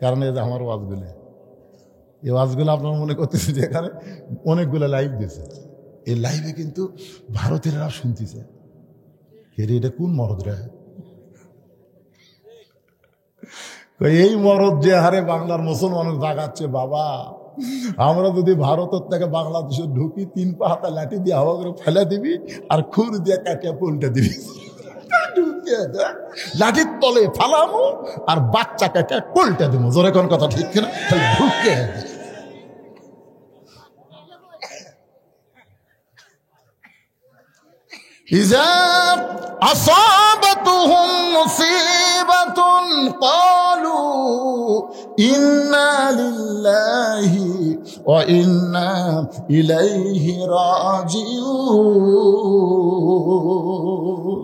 কারণ এই যে আমার ওয়াজগুলো, এই ওয়াজগুলো আপনার মনে করতেছে যে এখানে অনেকগুলো লাইভ দিয়েছে, এই লাইভে কিন্তু ভারতীয়রা শুনতেছে, এটা কোন মরদ রে? এই মরদ যে হারে বাংলার মুসলমান জাগাচ্ছে, বাবা আমরা যদি ভারতের থেকে বাংলাদেশে ঢুকি, 3 পা হাতে লাঠি দিয়ে হাওয়া করে ফেলে দিবি, আর খুর দিয়ে কাটিয়া পল্টে দিবি, লাঠির তলে ফালামো আর বাচ্চা কাটিয়া পল্টে দিব। জোরে কোন কথা ঠিক কিনা? ঢুকে ইজা আসাবাতুহুম মুসিবাতুন ক্বালু ইন্না লিল্লাহি ওয়া ইন্না ইলাইহি রাজিউন।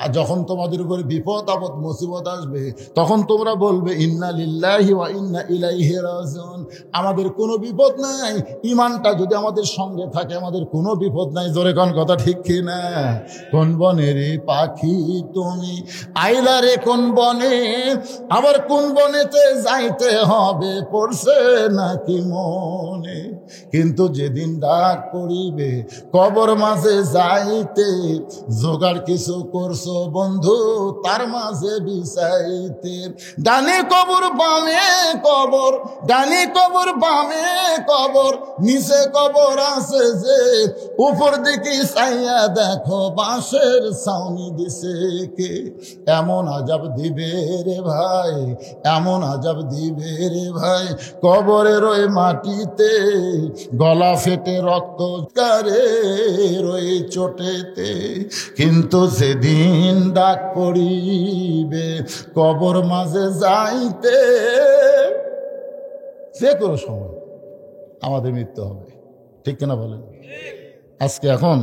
আর যখন তোমাদের উপরে বিপদ আপদ মুসিবত আসবে, তখন তোমরা বলবে ইন্না লিল্লাহি ওয়া ইন্না ইলাইহি রাজিউন। আমাদের কোনো বিপদ নাই, ইমানটা যদি আমাদের সঙ্গে থাকে, আমাদের কোনো বিপদ নাই। জোরে কোন কথা ঠিক কি না? কোন বনের পাখি তুমি, আইলা রে কোন বনে, আবার কোন বনেতে যাইতে হবে, পড়ছে নাকি মনে? কিন্তু যেদিন ডাক পড়িবে কবর মাঝে যাইতে, জোগাড় কিছু করছো বন্ধু তার মাঝে বিছাইতে। ডানে কবর বামে কবর, ডানে কবর বামে কবর, নিচে কবর আছে যে, উপর দিকে চাইয়া দেখো বাঁশের ছাউনি দিছে কে। এমন আজাব দিবে রে ভাই, এমন আজাব দিবে রে ভাই, কবরের ওই মাটিতে গলা ফেটে রক্ত কারে রই চোটেতে। কিন্তু যেদিন ডাক পড়িবে কবর মাঝে যাইতে, যে কোনো সময় আমাদের মৃত্যু হবে, ঠিক কিনা বলেন? আজকে এখন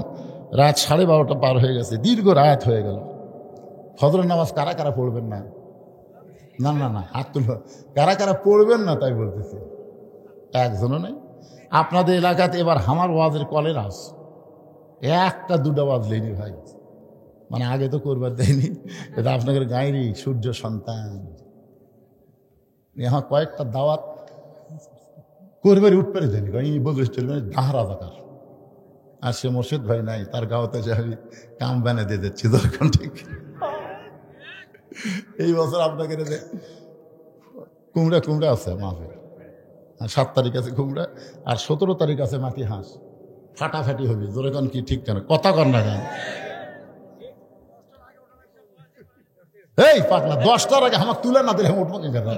রাত 12:30 পার হয়ে গেছে, দীর্ঘ রাত হয়ে গেল। ফজরের নামাজ কারা কারা পড়বেন না? না না না, হাত তুল। কারা কারা পড়বেন না তাই বলতেছি, একজনও নেই। আপনাদের এলাকাতে এবার আমার ওয়াজের কলের আস, 1টা 2টা ওয়াজ লেনি ভাই, মানে আগে তো করবার দেয়নি। এটা আপনাদের গায়েরই সূর্য সন্তান, আমার কয়েকটা দাওয়াত করবার উঠপারে দেয়নি, বদলিস চলবে দাহারা জাকার। আর সে মোর্শেদ ভাই নাই, তার গাওতে যে আমি কাম বানে দিয়ে যাচ্ছি দরকার, ঠিক। এই বছর আপনাকে কুমড়া কুমড়া আছে মাফে, আর 7 তারিখ আছে কুমড়া, আর 17 তারিখ আছে মাটি হাঁস, ফাটাফাটি হবে। জোরে কন কি ঠিক কেন? কথা কন না কেন? এই পাগলা 10টার আগে আমাকে তুলে না দিলে উঠবো কেন?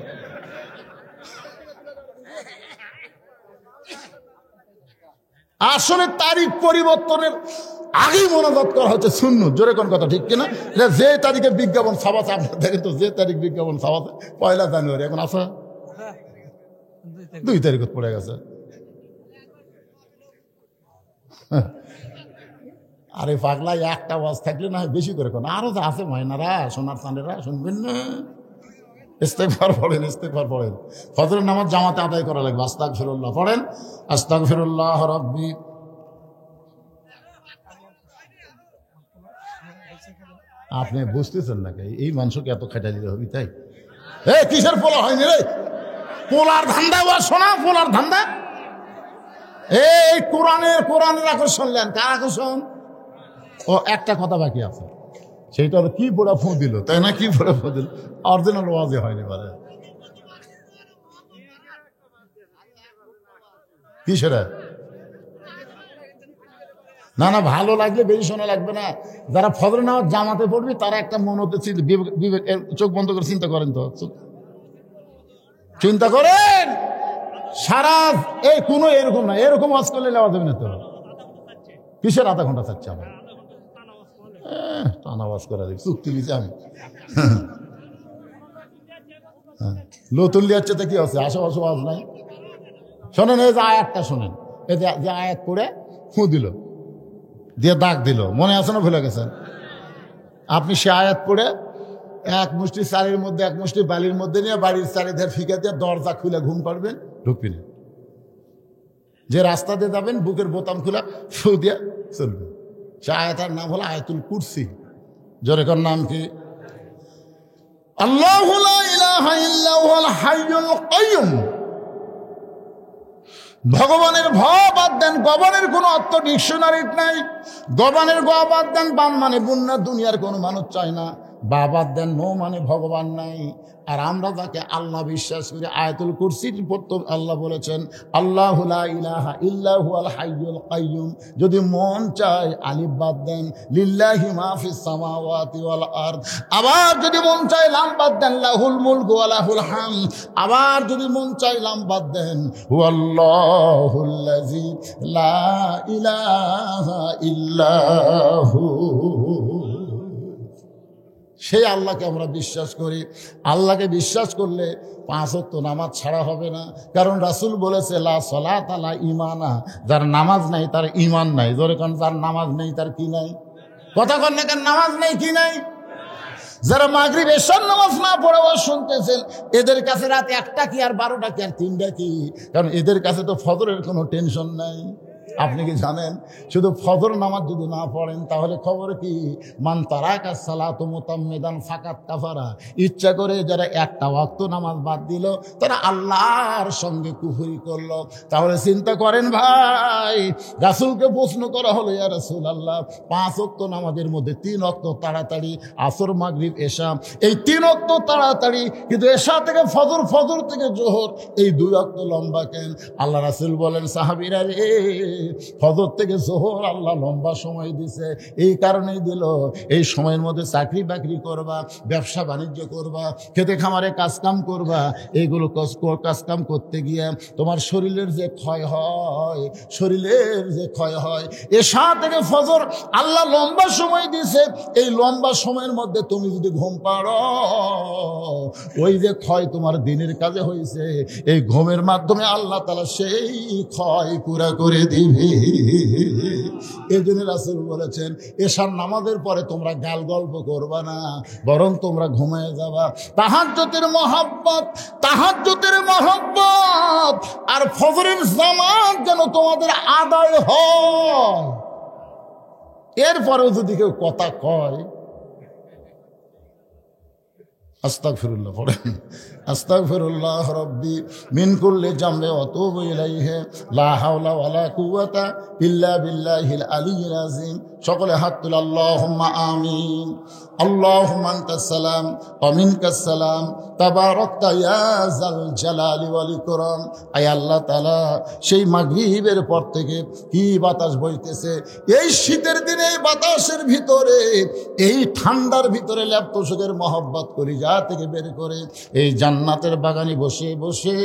আসলে তারিখ পরিবর্তনের আগেই মনোজাত করা হচ্ছে সুন্নত। জোরে কোন কথা ঠিক কিনা? এটা যে তারিখে বিজ্ঞাপন ছাপাচ্ছে, আপনার দেখেন তো যে তারিখ বিজ্ঞাপন ছাপাচ্ছে 1 জানুয়ারি, এখন আছে 2 তারিখ পড়ে গেছে। আরে পাগলা, একটা ওয়াজ থাকলে না বেশি করে কোন আরো যা আছে মাইনারা, সোনার চাঁদেরা, শুনবেন না? ইস্তেগফার পড়েন, ইস্তেগফার পড়েন। ফজরের নামাজ জামাতে আদায় করা লাগবে। আস্তাগফিরুল্লাহ পড়েন, আস্তাগফিরুল্লাহ রাব্বি। আপনি বুঝতেছেন নাকি এই মানুষকে এত খাটা দিতে হবে? তাই কিসের পোলা হয়নি রে? পোলার ধান্দা ওয়া শোনা, পোলার ধান্দা। এই কোরআনের আকর্ষণ নেন। কার আকর্ষণ? ও একটা কথা বাকি আছে, সেইটা হলো কি পড়া ফোঁ দিল, তাই না? কি পড়া ফোঁ দিল, অরিজিনাল ওয়াজে হয়নি বলে কি সেটা? না না, ভালো লাগলে বেশি শোনা লাগবে না। যারা ফজর নামাজ জামাতে পড়বি তারা একটা মনতে বিবেক, চোখ বন্ধ করে চিন্তা করেন তো, চিন্তা করেন। সারা এই কোনো এরকম না, এরকম ওয়াজ করলে নেওয়া যাবে না তো। কিসের আধা ঘন্টা থাকছে আমার টানা ওয়াজ করা দেখি, চুক্তি নিয়েছি আমি। নতুন লিয়াচ্ছে তো কি আছে, আশেপাশে ওয়াজ নাই। শোনেন, এই যে আয়াতটা শোনেন, এই যে আয়াত পড়ে ফু দিল, দিয়ে দাগ দিল, মনে আছে না ভুলে গেছেন? আপনি সে আয়াত পড়ে এক মুষ্টি চালের মধ্যে এক মুষ্টি বালির মধ্যে নিয়ে বাড়ির চারিধার ফিকা দিয়ে দরজা খুলে ঘুম পাড়বেন, ঢুকবি না। যে রাস্তা দিয়ে যাবেন বুকের বোতাম খুলে ফু দিয়ে চলবে। সে আয়াতের নাম হলো আয়াতুল কুরসি। জোরে কর নাম কি? আল্লাহু লা ইলাহা ইল্লা হুয়াল হাইয়ুল কাইয়ুম। ভগবানের ভ বাদ দেন, গবানের কোনো অর্থ ডিকশনারিট নাই। গবানের গ বাদ দেন, বাম মানে বুন্না, দুনিয়ার কোনো মানুষ চায় না। বা বাদ দেন, নো মানে ভগবান নাই। আর আমরা যাকে আল্লাহ বিশ্বাস করি, আয়াতুল কুরসির প্রথম আল্লাহ বলেছেন আল্লাহু লা ইলাহা ইল্লা হুয়াল হাইয়ুল কাইয়ুম। যদি মন চায় আলিফ বাদ দেন, লিল্লাহি মা ফিস সামাওয়াতি ওয়াল আরদ। আবার যদি মন চায় লাম বাদ দেন, লাহুল মুলকু ওয়া লাহুল হামদ। আবার যদি মন চায় লাম বাদ দেন, হুয়াল্লাহুল্লাযী লা ইলাহা ইল্লা হু। সেই আল্লাহকে আমরা বিশ্বাস করি। আল্লাহকে বিশ্বাস করলে 5 ওয়াক্ত নামাজ ছাড়া হবে না। কারণ রাসূল বলেছে লা সলাতা লা ঈমানা, যার নামাজ নাই তার ঈমান নাই। ধরে কারণ যার নামাজ নেই তার কি নাই? কথা কন না কেন? নামাজ নেই কি নাই? যারা মাগরিব এশার নামাজ না পড়ে ওয়াজ শুনতেছেন, এদের কাছে রাত 1টা কি আর 12টা কি আর 3টা কি? কারণ এদের কাছে তো ফজরের কোনো টেনশন নাই। আপনি কি জানেন, শুধু ফজর নামাজ যদি না পড়েন তাহলে খবর কি? মান তারাকা সালাতু মুতাম্মিদান ফাকাত কাফারা। ইচ্ছা করে যারা একটা ওয়াক্ত নামাজ বাদ দিল তারা আল্লাহর সঙ্গে কুফরি করলো। তাহলে চিন্তা করেন ভাই, রাসূলকে প্রশ্ন করা হলো, ইয়া রাসূলুল্লাহ 5 ওয়াক্ত নামাজের মধ্যে 3 ওয়াক্ত তাড়াতাড়ি, আসর মাগরিব এশা, এই 3 ওয়াক্ত তাড়াতাড়ি, কিন্তু এশা থেকে ফজর, ফজর থেকে জোহর, এই 2 ওয়াক্ত লম্বা কেন? আল্লাহ রাসূল বলেন, সাহাবীরা রে, ফজর থেকে জোহর আল্লাহ লম্বা সময় দিছে, এই কারণেই দিল এই সময়ের মধ্যে চাকরি বাকরি করবা, ব্যবসা বাণিজ্য করবা, খেতে খামারে কাজকাম করবা। এইগুলো কাজকাম করতে গিয়ে তোমার শরীরের যে ক্ষয় হয়, শরীরের যে ক্ষয় হয়, এশা থেকে ফজর আল্লাহ লম্বা সময় দিছে। এই লম্বা সময়ের মধ্যে তুমি যদি ঘুম পাড়ো, ওই যে ক্ষয় তোমার দিনের কাজে হয়েছে, এই ঘুমের মাধ্যমে আল্লাহ তাআলা সেই ক্ষয় পুরা করে দিবে। এই জন্য রাসূল বলেছেন, এশার নামাজের পরে তোমরা গাল গল্প করবা না, বরং তোমরা ঘুমায় যাবা। তাহাজ্জুদের মহব্বত, তাহাজ্জুদের মহব্বত আর ফজরের জামাত যেন তোমাদের আদায় হয়। এরপরেও যদি কেউ কথা কয়, আস্তাগফিরুল্লাহ পড়েন, আস্তাগফিরুল্লাহ রাব্বি মিন কুল্লি জামবে ওয়া তুবু ইলাইহি লা হাওলা ওয়ালা কুওয়াতা ইল্লা বিল্লাহিল আলিয়্যিল আযীম। সকলে হাত তুলে আল্লাহুম্মা আমিন। আল্লাহুম্মা আনতাস সালাম ওয়া মিনকাস সালাম তাবারাকতা ইয়া যাল জালালি ওয়াল ইকরাম। আয় আল্লাহ তাআলা, সেই মাগরিবের পর থেকে কি বাতাস বইতেছে! এই শীতের দিনে এই বাতাসের ভিতরে, এই ঠান্ডার ভিতরে ল্যাপটসকের মহব্বত করি যা থেকে বের করে এই জান্নাতের বাগানে বসে বসে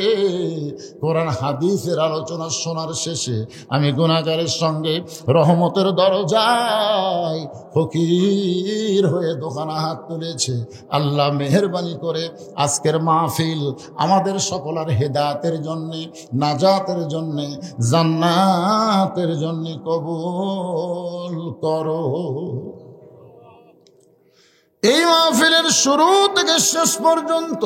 কোরআন হাদিসের আলোচনা শোনার শেষে আমি গুনাহগারের সঙ্গে রহমতের দরজায় ফকির হয়ে দোকানে হাত তুলেছে। আল্লাহ মেহেরবানি করে আজকের মাহফিল আমাদের সকলের হেদায়েতের জন্যে, নাজাতের জন্যে, জান্নাতের জন্যে কবুল করো। এই মাহফিলের শুরু থেকে শেষ পর্যন্ত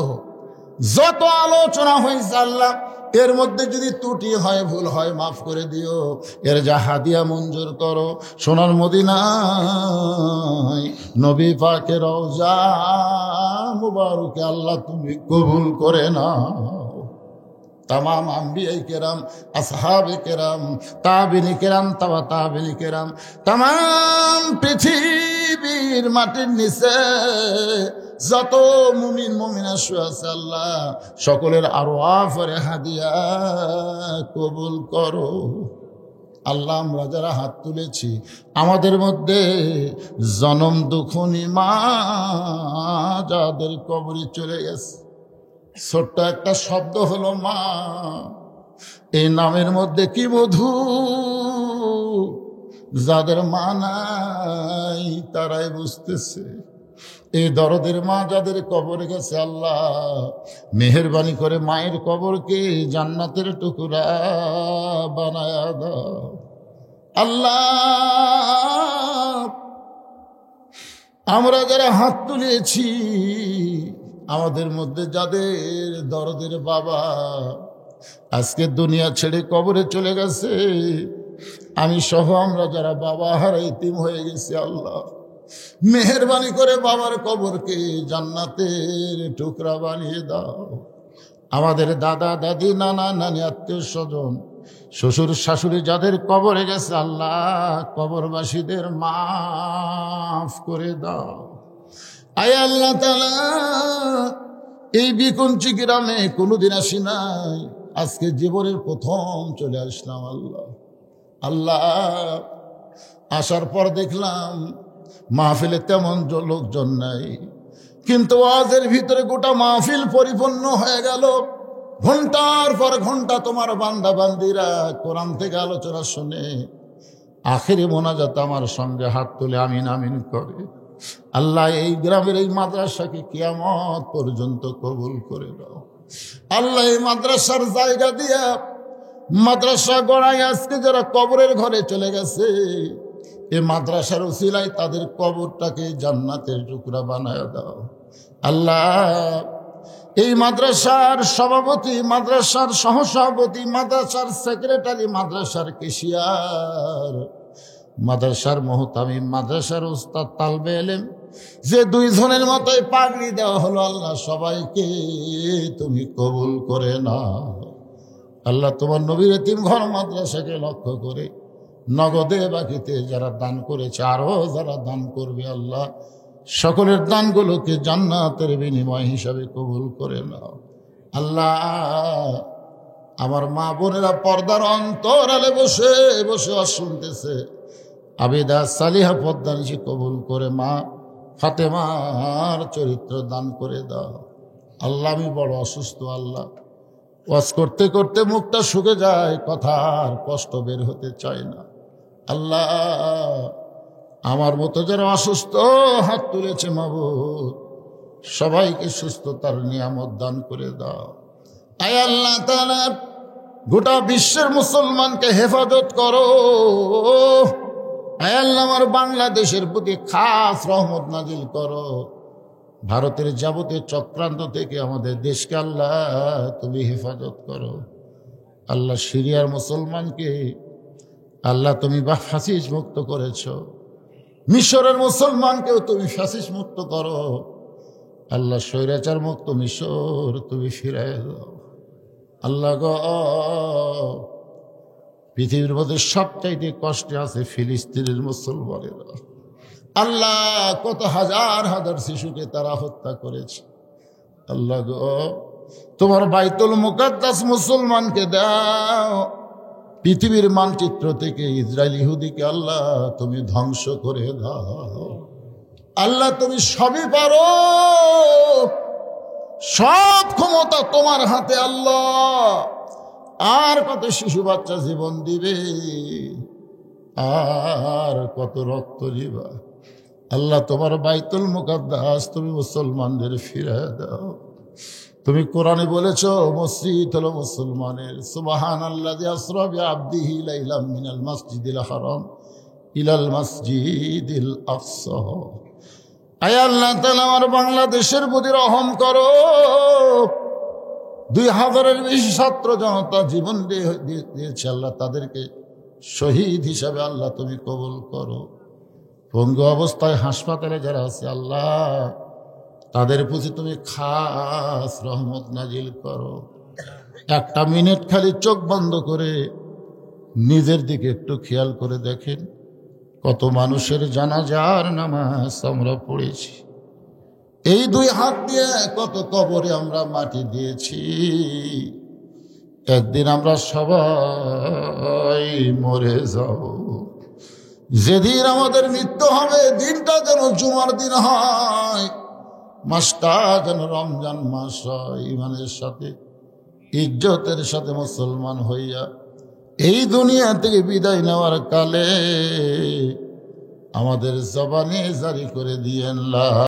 যত আলোচনা হয়েছে আল্লাহ, এর মধ্যে যদি ত্রুটি হয়, ভুল হয়, মাফ করে দিও। এর যা হাদিয়া মঞ্জুর করো। সোনার মদিনায় নবী পাকের রওজা মুবারকে আল্লাহ তুমি কবুল করে নাও। तमाम अंबिया केराम, असहाब केराम, ताबिनी केराम, तवा ताबिनी केराम, तमाम पृथिवीर माटिर निचे যত মুমিন মুমিনা শুয়ে আছে আল্লাহ সকলের আরওয়াফের হাদিয়া কবুল করো। আল্লাহ আমরা যারা হাত তুলেছি আমাদের মধ্যে জনম দুঃখনী মা যাদের কবরে চলে গেছে, ছোট্ট একটা শব্দ হলো মা। এই নামের মধ্যে কি মধু! যাদের মা নাই তারাই বুঝতেছে। এই দরদের মা যাদের কবরে গেছে আল্লাহ মেহেরবানি করে মায়ের কবরকে জান্নাতের টুকরা বানায়া দাও। আল্লাহ আমরা যারা হাত তুলেছি আমাদের মধ্যে যাদের দরদের বাবা আজকে দুনিয়া ছেড়ে কবরে চলে গেছে, আমি সহ আমরা যারা বাবা হারা ইতিম হয়ে গেছি আল্লাহ মেহেরবানি করে বাবার কবরকে জান্নাতের টুকরা বানিয়ে দাও। আমাদের দাদা দাদি নানা নানি আত্মীয় স্বজন শ্বশুর শাশুড়ি যাদের কবরে গেছে আল্লাহ কবরবাসীদের মাফ করে দাও। আয় আল্লাহ তাআলা এই বিকুঞ্চি গ্রামে কোনোদিন আসি নাই, আজকে জীবনের প্রথম চলে আসলাম আল্লাহ। আল্লাহ আসার পর দেখলাম মাহফিলে তেমন লোকজন নাই, কিন্তু ওয়াজের ভিতরে গোটা মাহফিল পরিপূর্ণ হয়ে গেল। ঘন্টার পর ঘন্টা তোমার বান্দা বান্দিরা কোরআন থেকে আলোচনা শুনে আখেরি মোনাজাত আমার সঙ্গে হাত তুলে আমিন আমিন করে। আল্লাহ এই গ্রামের এই মাদ্রাসাকে কিয়ামত পর্যন্ত কবুল করে দাও। আল্লাহ এই মাদ্রাসার জায়গা দিয়া মাদ্রাসা গড়াই আজকে যারা কবরের ঘরে চলে গেছে এই মাদ্রাসার উসিলায় তাদের কবরটাকে জান্নাতের টুকরা বানায় দাও। আল্লাহ এই মাদ্রাসার সভাপতি, মাদ্রাসার সহসভাপতি, মাদ্রাসার সেক্রেটারি, মাদ্রাসার কেশিয়ার, মাদ্রাসার মুহতামিম, মাদ্রাসার উস্তাদ, তালবে ইলম যে দুইজনের মতোই পাগড়ি দেওয়া হলো আল্লাহ সবাইকে তুমি কবুল করে নাও। আল্লাহ তোমার নবীর এতিম ঘর মাদ্রাসাকে লক্ষ্য করে নগদে বাকিতে যারা দান করেছে আরো যারা দান করবে আল্লাহ সকলের দানগুলোকে জান্নাতের বিনিময় হিসাবে কবুল করে নাও। আল্লাহ আমার মা বোনেরা পর্দার অন্তরালে বসে বসে শুনতেছে, আবিদা সালিহা পদ্মানিসি কবুল করে মা ফাতেমার চরিত্র দান করে দাও। আল্লাহ আমি বড় অসুস্থ আল্লাহ, ওয়াজ করতে করতে মুখটা শুকে যায়, কথার কষ্ট বের হতে চায় না। আল্লাহ আমার মতো যারা অসুস্থ হাত তুলেছে মাবুদ সবাইকে সুস্থতার নিয়ামত দান করে দাও। আয় আল্লাহ তাআলা গোটা বিশ্বের মুসলমানকে হেফাজত করো। আয় আল্লাহ আমার বাংলাদেশের প্রতি খাস রহমত নাজিল করো। ভারতের যাবতীয় চক্রান্ত থেকে আমাদের দেশকে আল্লাহ তুমি হেফাজত করো। আল্লাহ সিরিয়ার মুসলমানকে আল্লাহ তুমি ফাসিস মুক্ত করেছ, মিশরের মুসলমানকেও তুমি ফাসিস মুক্ত করো। আল্লাহ স্বৈরাচার মুক্ত মিশর তুমি ফিরাই দাও। আল্লাহ গো পৃথিবীর মধ্যে সবচাইতে কষ্টে আছে ফিলিস্তিনের মুসলমানেরা। আল্লাহ কত হাজার হাজার শিশুকে তারা হত্যা করেছে। আল্লাহ গো, তোমার বাইতুল মুকাদ্দাস মুসলমানকে দাও, পৃথিবীর মানচিত্র থেকে ইসরায়েল ইহুদিকে আল্লাহ তুমি ধ্বংস করে দাও। আল্লাহ তুমি সবই পারো, সব ক্ষমতা তোমার হাতে আল্লাহ। আর কত শিশু বাচ্চা জীবন দিবে, আর কত রক্ত দিবা। আল্লাহ তোমার বাইতুল মুকাদ্দাস তুমি মুসলমানদের ফিরে দাও। তুমি কোরআনে বলেছো মসজিদ হলো মুসলমানের। সুবহানাল্লাযী আসরা বিআবদিহি লাইলাম মিনাল মাসজিদিল হারাম ইলাল মাসজিদিল আকসা। আয় আল্লাহ তাআলা আমার বাংলাদেশের প্রতি রহম করো। 2000-এর বেশি ছাত্র জনতা জীবন দিয়েছে আল্লাহ, তাদেরকে শহীদ হিসাবে আল্লাহ তুমি কবুল করো। পঙ্গু অবস্থায় হাসপাতালে যারা আছে আল্লাহ, তাদের প্রতি তুমি খাস রহমত নাজিল করো। একটা মিনিট খালি চোখ বন্ধ করে নিজের দিকে একটু খেয়াল করে দেখেন, কত মানুষের জানাজার নামাজ আমরা পড়েছি। এই 2 হাত দিয়ে কত কবরে আমরা মাটি দিয়েছি। একদিন আমরা সবাই মরে যাব। যেদিন আমাদের মৃত্যু হবে, দিনটা যেন জুমার দিন হয়, মাসটা যেন রমজান মাস হয়। ইমানের সাথে ইজ্জতের সাথে মুসলমান হইয়া এই দুনিয়া থেকে বিদায় নেওয়ার কালে আমাদের জবানে জারি করে দিয়েন।